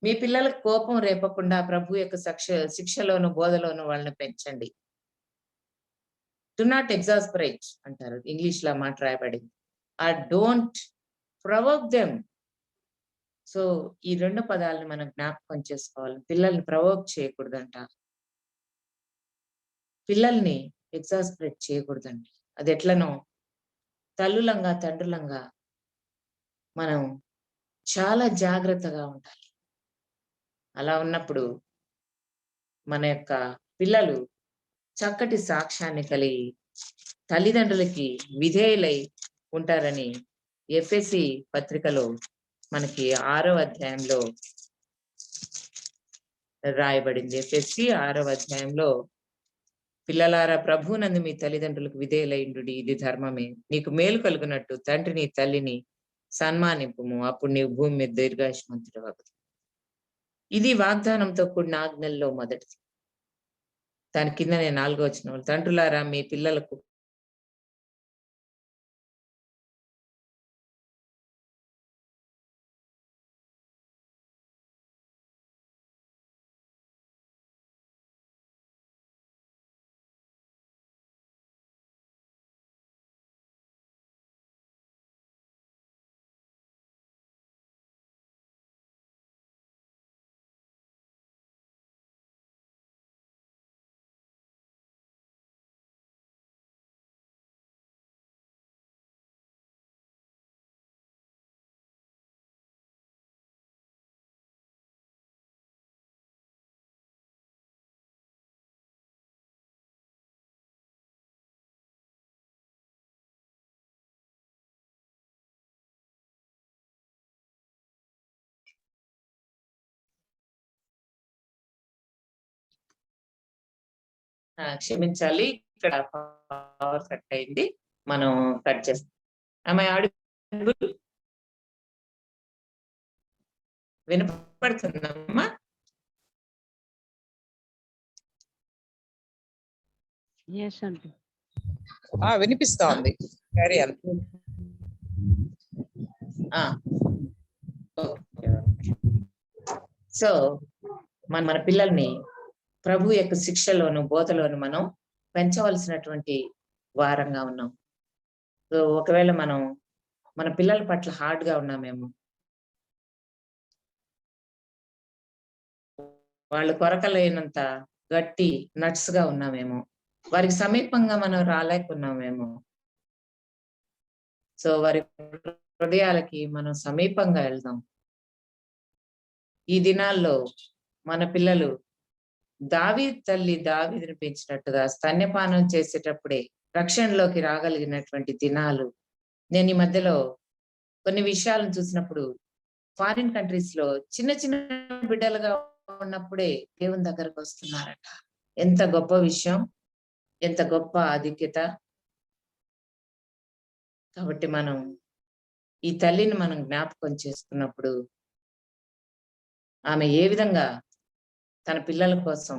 మీ పిల్లలకు కోపం రేపకుండా ప్రభు యొక్క శిక్షలోను బోధలోను వాళ్ళని పెంచండి. డు నాట్ ఎగ్జాస్పరేట్ అంటారు, ఇంగ్లీష్ లో మాట రాయబడింది. Don't provoke them. సో ఈ 2 పదాలను మనం జ్ఞాపకం చేసుకోవాలి. పిల్లల్ని ప్రవోక్ చేయకూడదంట, పిల్లల్ని ఎగ్జాస్పరేట్ చేయకూడదండి. అది ఎట్లనో తల్లులంగా తండ్రులంగా మనం చాలా జాగ్రత్తగా ఉండాలి. అలా ఉన్నప్పుడు మన యొక్క పిల్లలు చక్కటి సాక్ష్యాన్ని కలిగి తల్లిదండ్రులకి విధేయులై ఉంటారని ఎఫెసీ పత్రికలో మనకి 6వ అధ్యాయంలో రాయబడింది. ఎఫెసీ 6వ అధ్యాయంలో, పిల్లలారా ప్రభువునందు మీ తల్లిదండ్రులకు విధేయులైండుడి, ఇది ధర్మమే. నీకు మేలు కలుగునట్టు తండ్రిని తల్లిని సన్మానింపుము, అప్పుడు నీవు భూమి మీద దీర్ఘాయుష్మంతుడవగు. ఇది వాగ్దానంతో కూడిన ఆజ్ఞల్లో మొదటిది. దాని కిందనే 4వ వచనం, తండ్రులారా మీ పిల్లలకు క్షమించాలి, ఇక్కడ పవర్ కట్ అయింది, మనం కట్ చేస్తాం. ఆడియబుల్? వినపడుతుందమ్మా? Yes, aunty. వినిపిస్తా ఉంది. సో మన పిల్లల్ని ప్రభు యొక్క శిక్షలోను బోధలోను మనం పెంచవలసినటువంటి వారంగా ఉన్నాం. సో ఒకవేళ మనం మన పిల్లల పట్ల హార్డ్ గా ఉన్నామేమో, వాళ్ళు కొరకలేనంత గట్టి నట్స్ గా ఉన్నామేమో, వారికి సమీపంగా మనం రాలేకున్నామేమో. సో వారి హృదయాలకి మనం సమీపంగా వెళ్దాం. ఈ దినాల్లో మన పిల్లలు దావీదు తల్లి దావీదుని పెంచినట్టుగా స్తన్యపానం చేసేటప్పుడే రక్షణలోకి రాగలిగినటువంటి దినాలు. నేను ఈ మధ్యలో కొన్ని విషయాలను చూసినప్పుడు, ఫారిన్ కంట్రీస్ లో చిన్న చిన్న బిడ్డలుగా ఉన్నప్పుడే దేవుని దగ్గరకు వస్తున్నారట. ఎంత గొప్ప విషయం, ఎంత గొప్ప ఆధిక్యత. కాబట్టి మనం ఈ తల్లిని మనం జ్ఞాపకం చేసుకున్నప్పుడు, ఆమె ఏ విధంగా తన పిల్లల కోసం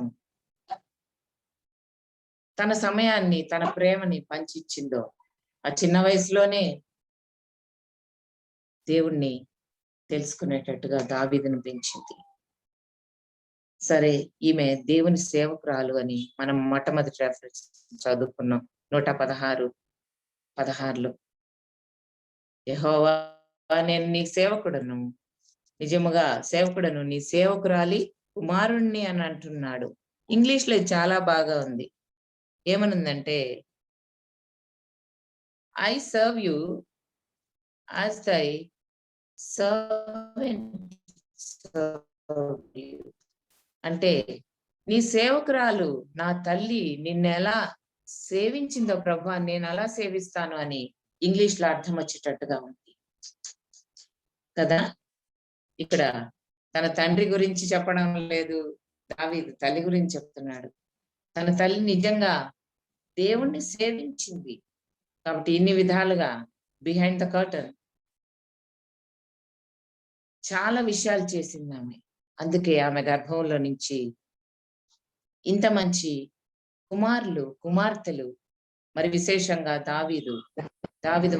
తన సమయాన్ని, తన ప్రేమని పంచిచ్చిందో, ఆ చిన్న వయసులోనే దేవుణ్ణి తెలుసుకునేటట్టుగా దావీదును పెంచింది. సరే, ఈమె దేవుని సేవకురాలు అని మనం మొట్టమొదటి రెఫరెన్స్ చదువుకున్నాం 116:16లో. యెహోవా నేను నీ సేవకుడను, నిజముగా సేవకుడను నీ సేవకురాలి కుమారుణ్ణి అని అంటున్నాడు. ఇంగ్లీష్ లో ఇది చాలా బాగా ఉంది. ఏమనుందంటే ఐ సర్వ్ యు యాజ్ దై సర్వెంట్ సర్వ్ యు. అంటే నీ సేవకురాలు నా తల్లి నిన్ను ఎలా సేవించిందో ప్రభు నేను అలా సేవిస్తాను అని ఇంగ్లీష్ లో అర్థం వచ్చేటట్టుగా ఉంది కదా. ఇక్కడ తన తండ్రి గురించి చెప్పడం లేదు, దావీదు తల్లి గురించి చెప్తున్నాడు. తన తల్లి నిజంగా దేవుణ్ణి సేవించింది కాబట్టి ఇన్ని విధాలుగా బిహైండ్ ద కర్టన్ చాలా విషయాలు చేసింది ఆమె. అందుకే ఆమె గర్భంలో నుంచి ఇంత మంచి కుమారులు కుమార్తెలు, మరి విశేషంగా దావీదు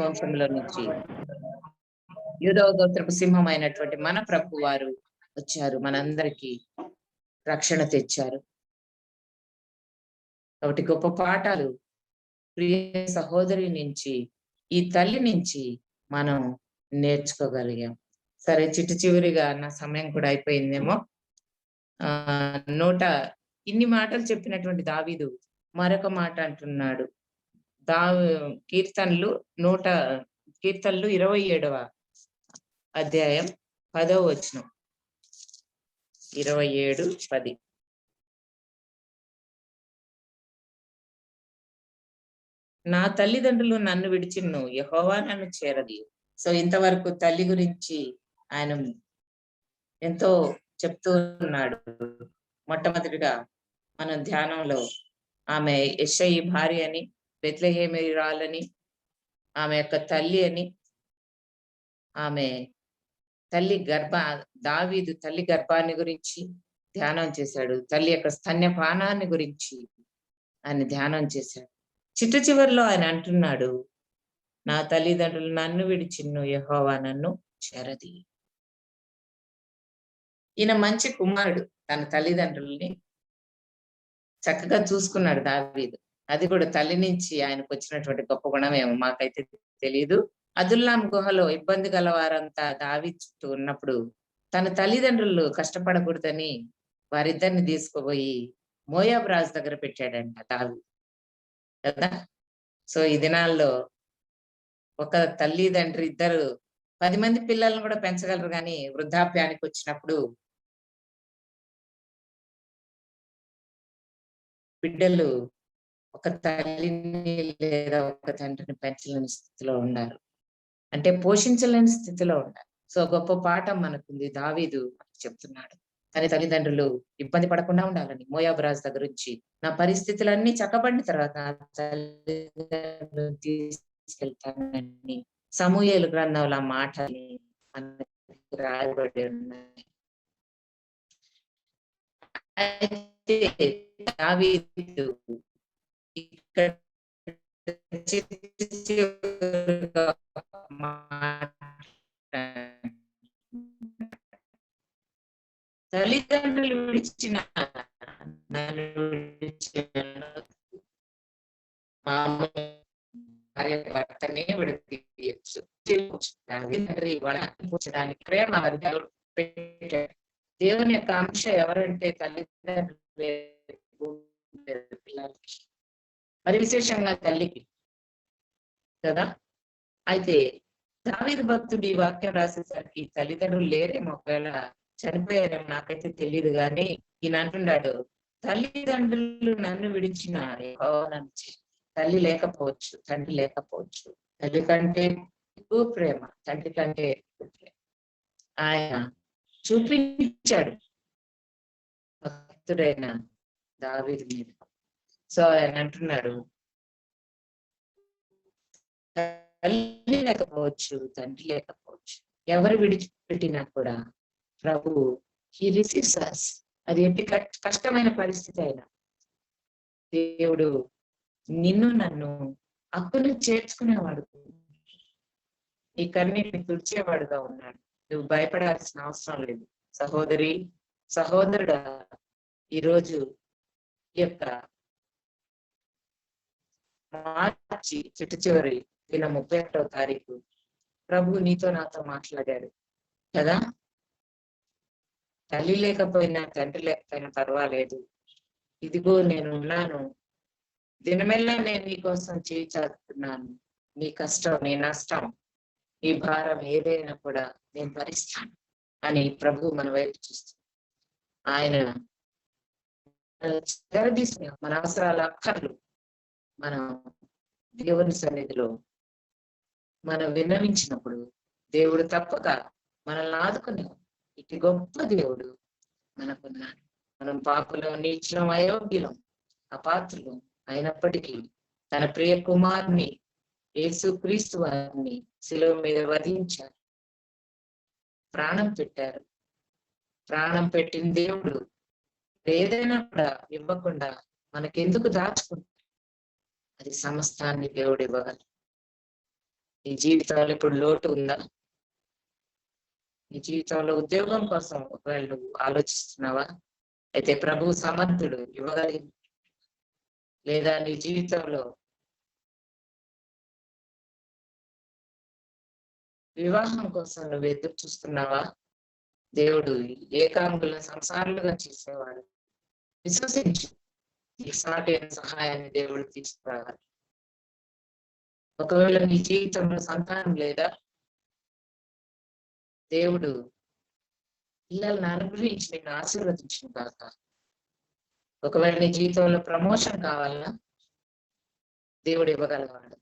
వంశంలో నుంచి యూదవ గోత్రపు సింహమైనటువంటి మన ప్రభు వారు వచ్చారు, మనందరికీ రక్షణ తెచ్చారు. కాబట్టి గొప్ప పాఠాలు ప్రియ సహోదరి నుంచి, ఈ తల్లి నుంచి మనం నేర్చుకోగలిగాం. సరే, చివరిగా నా సమయం కూడా అయిపోయిందేమో. ఇన్ని మాటలు చెప్పినటువంటి దావీదు మరొక మాట అంటున్నాడు. కీర్తనలు 27వ అధ్యాయం 10వ వచనం. 27:10. నా తల్లిదండ్రులు నన్ను విడిచిన్ను, యెహోవా నన్ను చేరది. సో ఇంతవరకు తల్లి గురించి ఆయన ఎంతో చెప్తూ ఉన్నాడు. మొట్టమొదటిగా మనం ధ్యానంలో ఆమె యెషయి భార్య అని, బెత్లెహేమీయురాలని, ఆమె యొక్క తల్లి అని, ఆమె తల్లి దావీదు తల్లి గర్భాన్ని గురించి ధ్యానం చేశాడు. తల్లి యొక్క స్తన్యపానాన్ని గురించి ఆయన ధ్యానం చేశాడు. చివరిలో ఆయన అంటున్నాడు, నా తల్లిదండ్రులు నన్ను విడిచిన్ను, యెహోవా నన్ను చేరది. ఈయన మంచి కుమారుడు, తన తల్లిదండ్రుల్ని చక్కగా చూసుకున్నాడు దావీదు. అది కూడా తల్లి నుంచి ఆయనకు వచ్చినటువంటి గొప్ప గుణం ఏమో మాకైతే తెలియదు. అదుల్లాం గుహలో ఇబ్బంది గల వారంతా దావీదు చుట్టూ ఉన్నప్పుడు తన తల్లిదండ్రులు కష్టపడకూడదని వారిద్దరిని తీసుకుపోయి మోయాబు రాజు దగ్గర పెట్టాడంట దావీదు కదా. సో ఈ దినాల్లో ఒక తల్లిదండ్రి ఇద్దరు 10 మంది పిల్లలను కూడా పెంచగలరు, కానీ వృద్ధాప్యానికి వచ్చినప్పుడు బిడ్డలు ఒక తల్లిని లేదా ఒక తండ్రిని పెంచలేని స్థితిలో ఉన్నారు, అంటే పోషించలేని స్థితిలో ఉన్నారు. సో గొప్ప పాఠం మనకుంది. దావీదు చెప్తున్నాడు, తన తల్లిదండ్రులు ఇబ్బంది పడకుండా ఉండాలని మోయాబు రాజు దగ్గర నుంచి నా పరిస్థితులన్నీ చక్కబడిన తర్వాత నా తల్లిదండ్రులు తీసుకెళ్తానని సమూయేలు గ్రంథంలో మాటలు రాయబడి ఉన్నాయి. అయితే దావీదు ఇక్కడ తల్లిదండ్రులు విడిచిన భర్తనే విడతీయచ్చు. ప్రేమ పెట్టాడు. దేవుని యొక్క అంశ ఎవరంటే తల్లిదండ్రులు, పిల్లలకి, మరి విశేషంగా తల్లికి కదా. అయితే దావీదు భక్తుడు ఈ వాక్యం రాసేసరికి తల్లిదండ్రులు లేరేమో, ఒకవేళ చనిపోయారేమో నాకైతే తెలియదు, కానీ ఈయన అంటున్నాడు, తల్లిదండ్రులు నన్ను విడిచిన తల్లి లేకపోవచ్చు, తండ్రి లేకపోవచ్చు, తల్లి కంటే ఎక్కువ ప్రేమ, తండ్రి కంటే ఎక్కువ ప్రేమ ఆయన చూపించాడు భక్తుడైన దావీదు మీద. సో ఆయన అంటున్నాడు, తల్లి లేకపోవచ్చు, తండ్రి లేకపోవచ్చు, ఎవరు విడిచిపెట్టినా కూడా ప్రభు హీ రిసీవ్స్ us. అది ఎట్టి కష్టమైన పరిస్థితి అయినా దేవుడు నిన్ను నన్ను హక్కును చేర్చుకునేవాడు, ఈ కన్నీటిని తుడిచేవాడుగా ఉన్నాడు. నువ్వు భయపడాల్సిన అవసరం లేదు. సహోదరి సహోదరుడా, ఈరోజు ఈ యొక్క మార్చి చివరి 31వ తారీఖు ప్రభు నీతో నాతో మాట్లాడాడు కదా. తల్లి లేకపోయినా తండ్రి లేకపోయినా పర్వాలేదు, ఇదిగో నేను ఉన్నాను, దినమెల్లా నేను నీ కోసం చేయి చాచుతున్నాను, నీ కష్టం, నీ నష్టం, నీ భారం ఏదైనా కూడా నేను భరిస్తాను అని ప్రభు మన వైపు చూస్తాం. ఆయన తీసుకుని మన అవసరాల అక్కర్లు మనం దేవుని సన్నిధిలో మనం విన్నవించినప్పుడు దేవుడు తప్పక మనల్ని ఆదుకుని, ఇటు గొప్ప దేవుడు మనకున్నాడు. మనం పాపులం, నీచులం, అయోగ్యులం, అపాత్రులం అయినప్పటికీ తన ప్రియ కుమారుని యేసు క్రీస్తు వారిని శిలువ మీద వధించారు, ప్రాణం పెట్టారు. ప్రాణం పెట్టిన దేవుడు ఏదైనా కూడా ఇవ్వకుండా మనకెందుకు దాచుకుంటారు? అది సమస్తాన్ని దేవుడు ఇవ్వగలరు. ఈ జీవితంలో ఇప్పుడు లోటు ఉందా? ఈ జీవితంలో ఉద్యోగం కోసం ఒకవేళ నువ్వు ఆలోచిస్తున్నావా? అయితే ప్రభు సమర్థుడు, ఇవ్వగలిగి. లేదా నీ జీవితంలో వివాహం కోసం నువ్వు ఎదురు చూస్తున్నావా? దేవుడు ఏకాంగుల సంసారాలుగా చేసేవాడు. విశ్వసించు, ఈ సాటైన సహాయాన్ని దేవుడు తీసుకురావాలి. ఒకవేళ నీ జీవితంలో సంతానం లేదా, దేవుడు పిల్లల్ని అనుగ్రహించి నిన్ను ఆశీర్వదించిన కాక. ఒకవేళ నీ జీవితంలో ప్రమోషన్ కావాలన్నా దేవుడు ఇవ్వగలవాడు.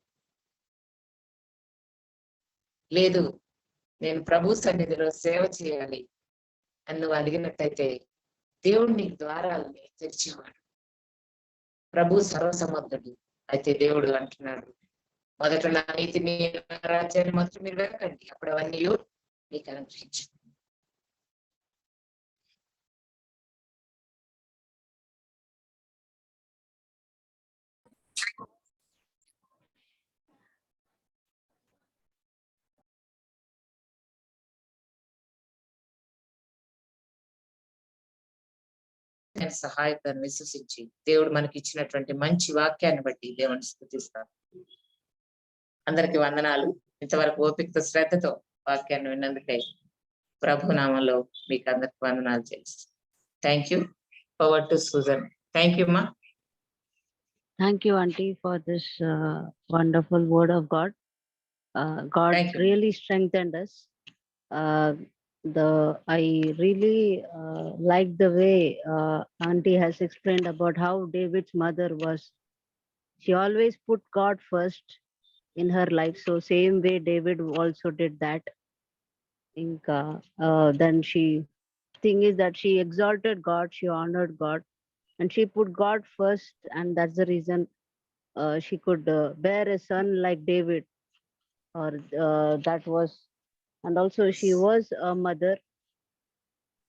లేదు, నేను ప్రభు సన్నిధిలో సేవ చేయాలి అని నువ్వు అడిగినట్టయితే దేవుడు నీకు ద్వారాలని తెరిచేవాడు. ప్రభు సర్వసమర్థుడు. అయితే దేవుడు అంటున్నాడు, మొదట నా నీతిని, నా రాజ్యాన్ని మాత్రం మీరు వెతకండి, అప్పుడు అవన్నీ నీకు అనుగ్రహించు. నేను సహాయకులను విశ్వసించి దేవుడు మనకి ఇచ్చినటువంటి మంచి వాక్యాన్ని బట్టి దేవుని స్తుతిస్తాను. అందరికి వందనాలు. ఇంతవరకు ఓపికతో శ్రద్ధతో వాక్యాన్ని విన్నందుకై ప్రభు నామంలో మీకు అందరికి వందనాలు చేస్తాను. Thank you. Over to Susan. Thank you మా. Thank you, Auntie, for this wonderful word of God. God Thank you. really strengthened us. I really like the way Auntie has explained about how David's mother was. She always put God first in her life. So same way David also did that. Then thing is that she exalted God, she honored God, and she put God first, and that's the reason she could bear a son like David. Or that was, and also she was a mother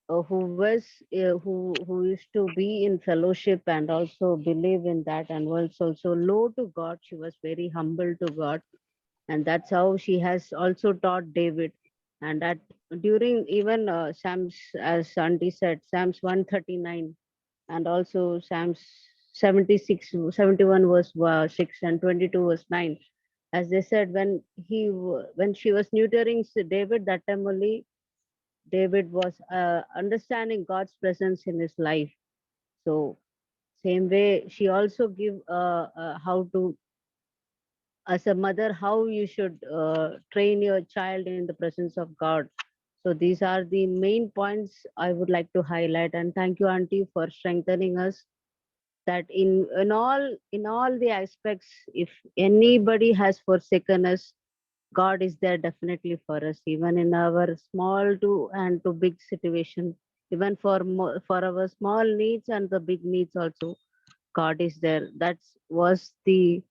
who used to be in fellowship and also believe in that, and was also low to God. She was very humble to God, and that's how she has also taught David. And that during even Psalms, as Auntie said, Psalms 139, and also Psalms 76, 71 verse 6 and 22 verse 9. As they said, when she was neutering David, that time only David was understanding God's presence in his life. So same way, she also give how to, as a mother, how you should train your child in the presence of God. So these are the main points I would like to highlight. And thank you, Auntie, for strengthening us that in all the aspects, if anybody has forsaken us, God is there definitely for us, even in our small to big situation, even for our small needs and the big needs also, God is there. That was the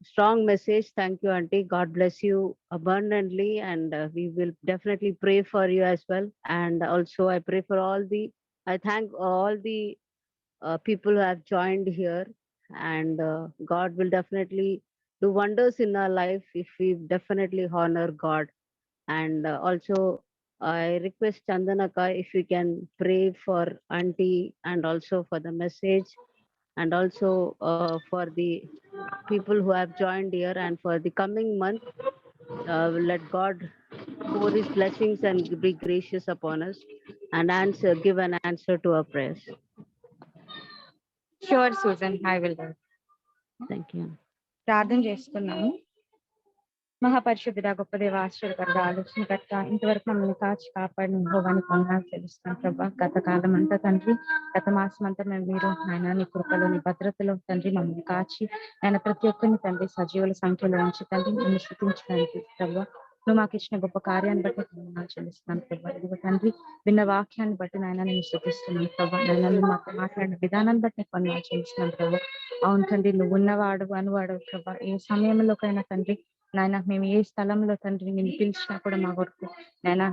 strong message. Thank you, Auntie. God bless you abundantly, and we will definitely pray for you as well. And also, I pray for I thank all the people who have joined here, and God will definitely do wonders in our life if we definitely honor God. And also, I request Chandanaka if you can pray for Auntie and also for the message, and also for the people who have joined here, and for the coming month. Let God pour His blessings and be gracious upon us and give an answer to our prayers. Sure, Susan, I will do. Thank you. ప్రార్థన చేసుకున్నాము. మహాపరిశుద్ధుడా గొప్ప దేవ ఆశ్చర్యకరుడా ఆలోచనకర్త ఇంతవరకు మమ్మల్ని కాచి కాపాడిన యెహోవాని వందనాలు చెల్లిస్తున్నాం ప్రభా. గత కాలం అంతా తండ్రి, గత మాసం అంతా మేము మీరు ఆయన నీ కృపలో నీ భద్రతలో తండ్రి మమ్మల్ని కాచి ఆయన ప్రతి ఒక్కరిని తండ్రి సజీవుల సంఖ్యలో ఉంచి తండ్రి నిన్ను స్తుతించడానికి ప్రభా నువ్వు మాకు ఇచ్చిన గొప్ప కార్యాన్ని బట్టి వందనాలు చెల్లిస్తున్నాను ప్రభా. ఇదిగో తండ్రి విన్న వాక్యాన్ని బట్టి నాయన నేను స్తుతిస్తున్నాను ప్రభా. నాయన నువ్వు మాకు మాట్లాడిన విధానాన్ని బట్టి నీకు వందనాలు చెల్లిస్తున్నాను ప్రభా. అవును తండ్రి నువ్వు ఉన్నవాడు అనువాడు ప్రభా. ఏ సమయంలోకైనా తండ్రి నాయన మేము ఏ స్థలంలో తండ్రి నిన్ను పిలిచినా కూడా మా వరకు నాయన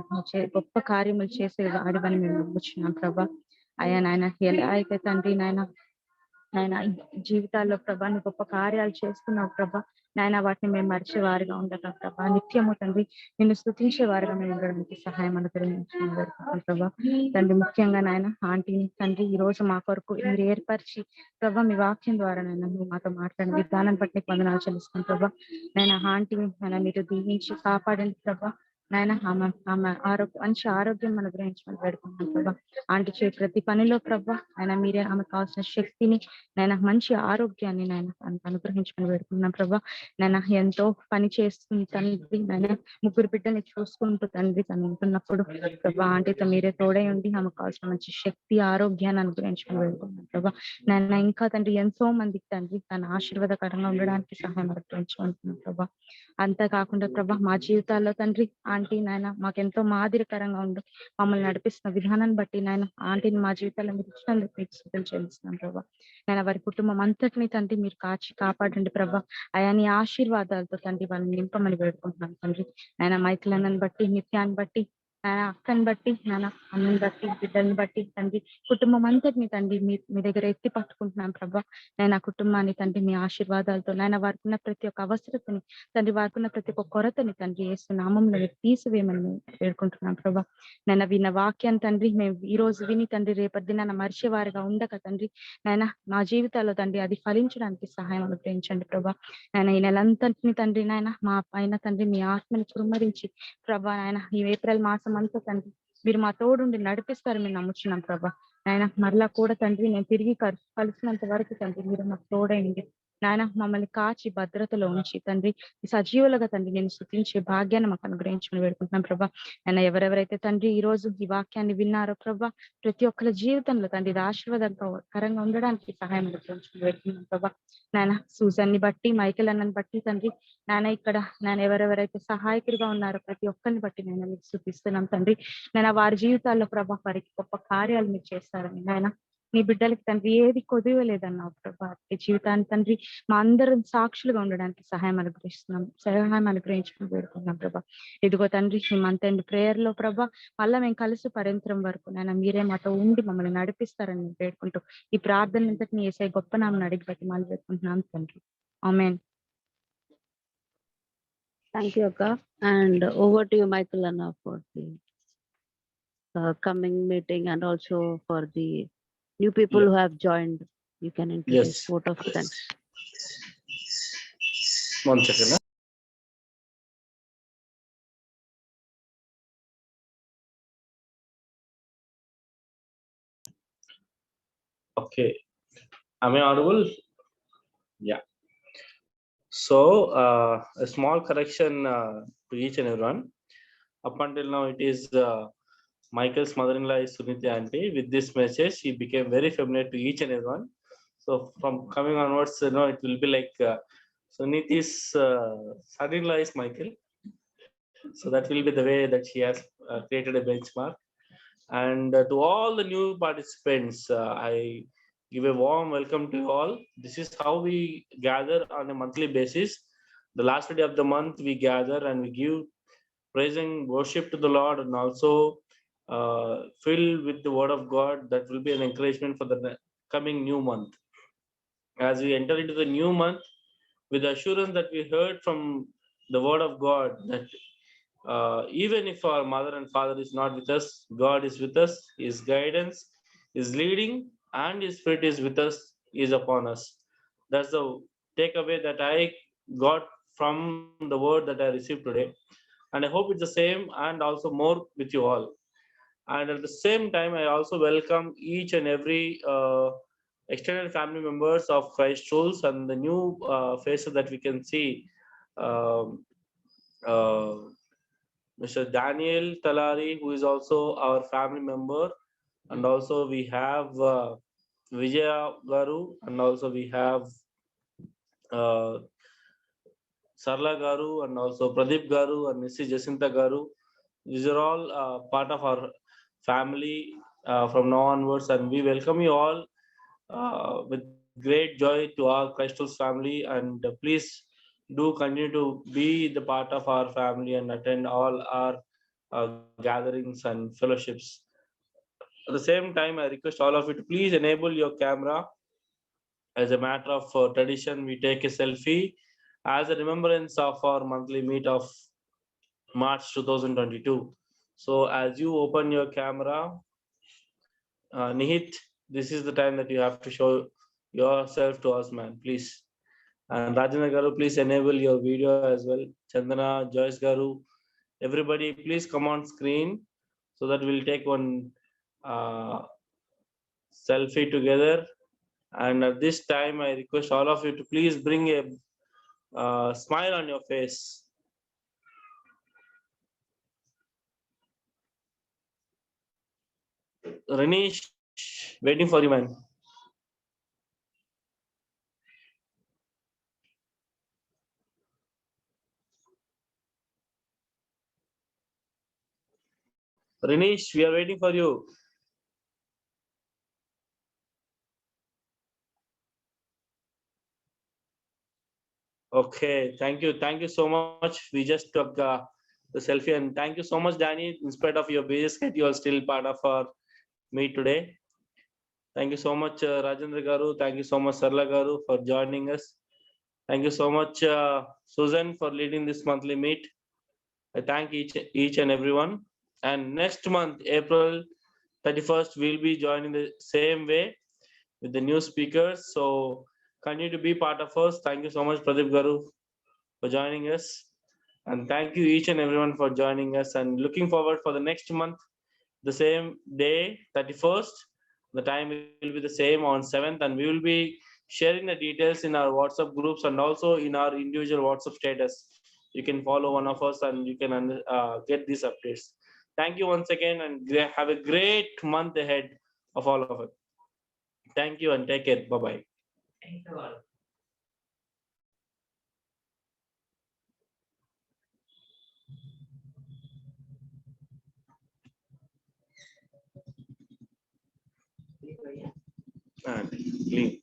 గొప్ప కార్యములు చేసే వాడివని మేము నమ్ముచున్నాం ప్రభా. అయ్యా నాయన ఎలా అయితే తండ్రి నాయన జీవితాల్లో ప్రభా నీ గొప్ప కార్యాలు చేస్తున్నావు ప్రభా. నాయన వాటిని మేము మరిచేవారిగా ఉండగా ప్రభా నిత్యము తండ్రి నిన్ను స్తుతించే వారిగా మేము ఉండడానికి సహాయం అనుగ్రహించిన ప్రభా. తండ్రి ముఖ్యంగా నాయన ఆంటీని తండ్రి ఈ రోజు మా కొరకు మీరు ఏర్పరిచి ప్రభా మీ వాక్యం ద్వారా నాయన నువ్వు మాతో మాట్లాడిన విధానం బట్టి నీకు వందనాలు చెల్లిస్తాను ప్రభా. నాయన ఆంటీని నాయన మీరు దీవించి కాపాడండి ప్రభా. నాయన ఆమె మంచి ఆరోగ్యం అనుగ్రహించమని వేడుకుంటున్నాం ప్రభా. ఆంటీ చే ప్రతి పనిలో ప్రభా ఆయన మీరే ఆమెకు కావాల్సిన శక్తిని నాయన మంచి ఆరోగ్యాన్ని నాయన అనుగ్రహించమని వేడుకుంటున్నాం ప్రభా. నాయన ఎంతో పని చేస్తుంది తండ్రి, నాయన ముగ్గురు బిడ్డని చూసుకుంటూ తండ్రి తను ఉంటున్నప్పుడు ప్రభా ఆంటీతో మీరే తోడై ఉండి ఆమెకు కావాల్సిన మంచి శక్తి ఆరోగ్యాన్ని అనుగ్రహించమని వేడుకుంటున్నాం ప్రభా. నాయన ఇంకా తండ్రి ఎంతో మందికి తండ్రి తన ఆశీర్వాదకరంగా ఉండడానికి సహాయం అనుగ్రహించుకుంటున్నాం ప్రభా. అంతేకాకుండా ప్రభా మా జీవితాల్లో తండ్రి ఆంటీ నాయన మాకెంతో మాదిరికరంగా ఉండు మమ్మల్ని నడిపిస్తున్న విధానాన్ని బట్టి నాయన ఆంటీని మా జీవితాల్లో మీరు ఇచ్చినందుకు మీకు స్తుతులు చెల్లిస్తున్నాం ప్రభా. నాయన వారి కుటుంబం అంతటిని తండ్రి మీరు కాచి కాపాడండి ప్రభా. అయా నీ ఆశీర్వాదాలతో తండ్రి వాళ్ళని నింపమని వేడుకుంటున్నాను తండ్రి. నాయన మైథిలన్నని బట్టి నిత్యాన్ని బట్టి నాయన అక్కని బట్టి నాయన అమ్మని బట్టి బిడ్డల్ని బట్టి తండ్రి కుటుంబం అంతటిని తండ్రి మీ దగ్గర ఎత్తి పట్టుకుంటున్నాను ప్రభా. నాయన కుటుంబాన్ని తండ్రి మీ ఆశీర్వాదాలతో నాయన వారికి ఉన్న ప్రతి ఒక్క అవసరతని తండ్రి వారికి ఉన్న ప్రతి ఒక్క కొరతని తండ్రి యేసు నామములో తీసివేయమని వేడుకుంటున్నాం ప్రభా. నాయన విన్న వాక్యాన్ని తండ్రి మేము ఈ రోజు విని తండ్రి రేపటి దినాన మరిచేవారిగా ఉండక తండ్రి నాయన మా జీవితాల్లో తండ్రి అది ఫలించడానికి సహాయం అనుగ్రహించండి ప్రభా. నాయన ఈ నెలంతటిని తండ్రి నాయన మా పైన తండ్రి మీ ఆత్మని కుమ్మరించి ప్రభా నాయన ఈ ఏప్రిల్ మాసం అంతా తండ్రి మీరు మా తోడుండి నడిపిస్తారు మేము నమ్ముచున్నాం ప్రభా. నాయన మరలా కూడా తండ్రి నేను తిరిగి కలిసినంత వరకు తండ్రి మీరు మాకు తోడైంది నాయన మమ్మల్ని కాచి భద్రతలో ఉంచి తండ్రి సజీవులుగా తండ్రి నేను స్తుతించే భాగ్యాన్ని మాకు అనుగ్రహించమని వేడుకుంటున్నాం ప్రభా. ఆయన ఎవరెవరైతే తండ్రి ఈ రోజు ఈ వాక్యాన్ని విన్నారో ప్రభా ప్రతి ఒక్కరి జీవితంలో తండ్రి ఇది ఆశీర్వాదకరంగా ఉండడానికి సహాయం అనుగ్రహించమని వేడుకుంటున్నాం ప్రభా. నాయన సూజన్ని బట్టి మైకేల్ అన్నని బట్టి తండ్రి నాయన ఇక్కడ నేను ఎవరెవరైతే సహాయకుడిగా ఉన్నారో ప్రతి ఒక్కరిని బట్టి నేను మీకు స్తుతిస్తున్నాం తండ్రి. నేను వారి జీవితాల్లో ప్రభా వారికి గొప్ప కార్యాలు మీరు చేస్తారని నాయన నీ బిడ్డలకి తండ్రి ఏది కొదివలేదన్నావు ప్రభా. ఈ జీవితాన్ని తండ్రి మా అందరం సాక్షులుగా ఉండడానికి సహాయం అనుగ్రహించుకుని వేడుకున్నాం ప్రభా. ఇదిగో తండ్రి ఈ మంత్ ఎండ్ ప్రేయర్ లో ప్రభా మళ్ళా మేము కలిసి పరింతరం వరకు నాయన మీరే మాతో ఉండి మమ్మల్ని నడిపిస్తారని వేడుకుంటూ ఈ ప్రార్థన అంతటిని యేసయ్య గొప్ప నామమున అడిగి బట్టి మళ్ళీ వేడుకుంటున్నాం తండ్రి. ఆమేన్. Thank you, Akka. And over to you, Michael Anna, for the coming meeting and also for the new people who have joined. You can introduce vote of thanks. One second. Okay. Am I audible? Yeah. So a small correction to each and everyone. Up until now, it is Michael's mother-in-law is Suniti auntie. With this message, he became very familiar to each and everyone. So from coming onwards, it will be like Suniti's son-in-law is Michael. So that will be the way that she has created a benchmark. And to all the new participants, I give a warm welcome to you all. This is how we gather on a monthly basis. The last day of the month, we gather and we give praise and worship to the Lord, and also filled with the word of God. That will be an encouragement for the coming new month. As we enter into the new month, with the assurance that we heard from the word of God, that even if our mother and father is not with us, God is with us. His guidance, His leading, and His Spirit is with us, is upon us. That's the takeaway that I got from the word that I received today. And I hope it's the same and also more with you all. And at the same time, I also welcome each and every extended family members of Christ Schools and the new faces that we can see. Um, uh, Mr. Daniel Talari, who is also our family member, and also we have Vijaya Garu, and also we have uh, Sarla Garu, and also Pradeep Garu and Mrs. Jacinta Garu. These are all part of our family from now onwards, and we welcome you all with great joy to our Christos family. And please do continue to be the part of our family and attend all our gatherings and fellowships. At the same time, I request all of you to please enable your camera. As a matter of tradition, we take a selfie as a remembrance of our monthly meet of March 2022. So as you open your camera, Nihit, this is the time that you have to show yourself to us, man, please. And Rajendra Garu, please enable your video as well. Chandana, Joyce Garu, everybody, please come on screen so that we'll take one selfie together. And at this time, I request all of you to please bring a smile on your face. Renish, waiting for you, man. Renish, we are waiting for you. Okay, thank you. Thank you so much. We just took the selfie, and thank you so much, Danny. In spite of your busy schedule, still part of our meet today. Thank you so much, Rajendra Garu. Thank you so much, Sarla Garu, for joining us. Thank you so much, Susan, for leading this monthly meet. I thank each and everyone. And next month, April 31st, we'll be joining the same way with the new speakers. So continue to be part of us. Thank you so much, Pradeep Garu, for joining us. And thank you each and everyone for joining us, and looking forward for the next month, the same day, 31st. The time will be the same on 7th, and we will be sharing the details in our WhatsApp groups and also in our individual WhatsApp status. You can follow one of us and you can get these updates. Thank you once again, and have a great month ahead of all of us. Thank you and take care. Bye-bye. Thank you all. And leave.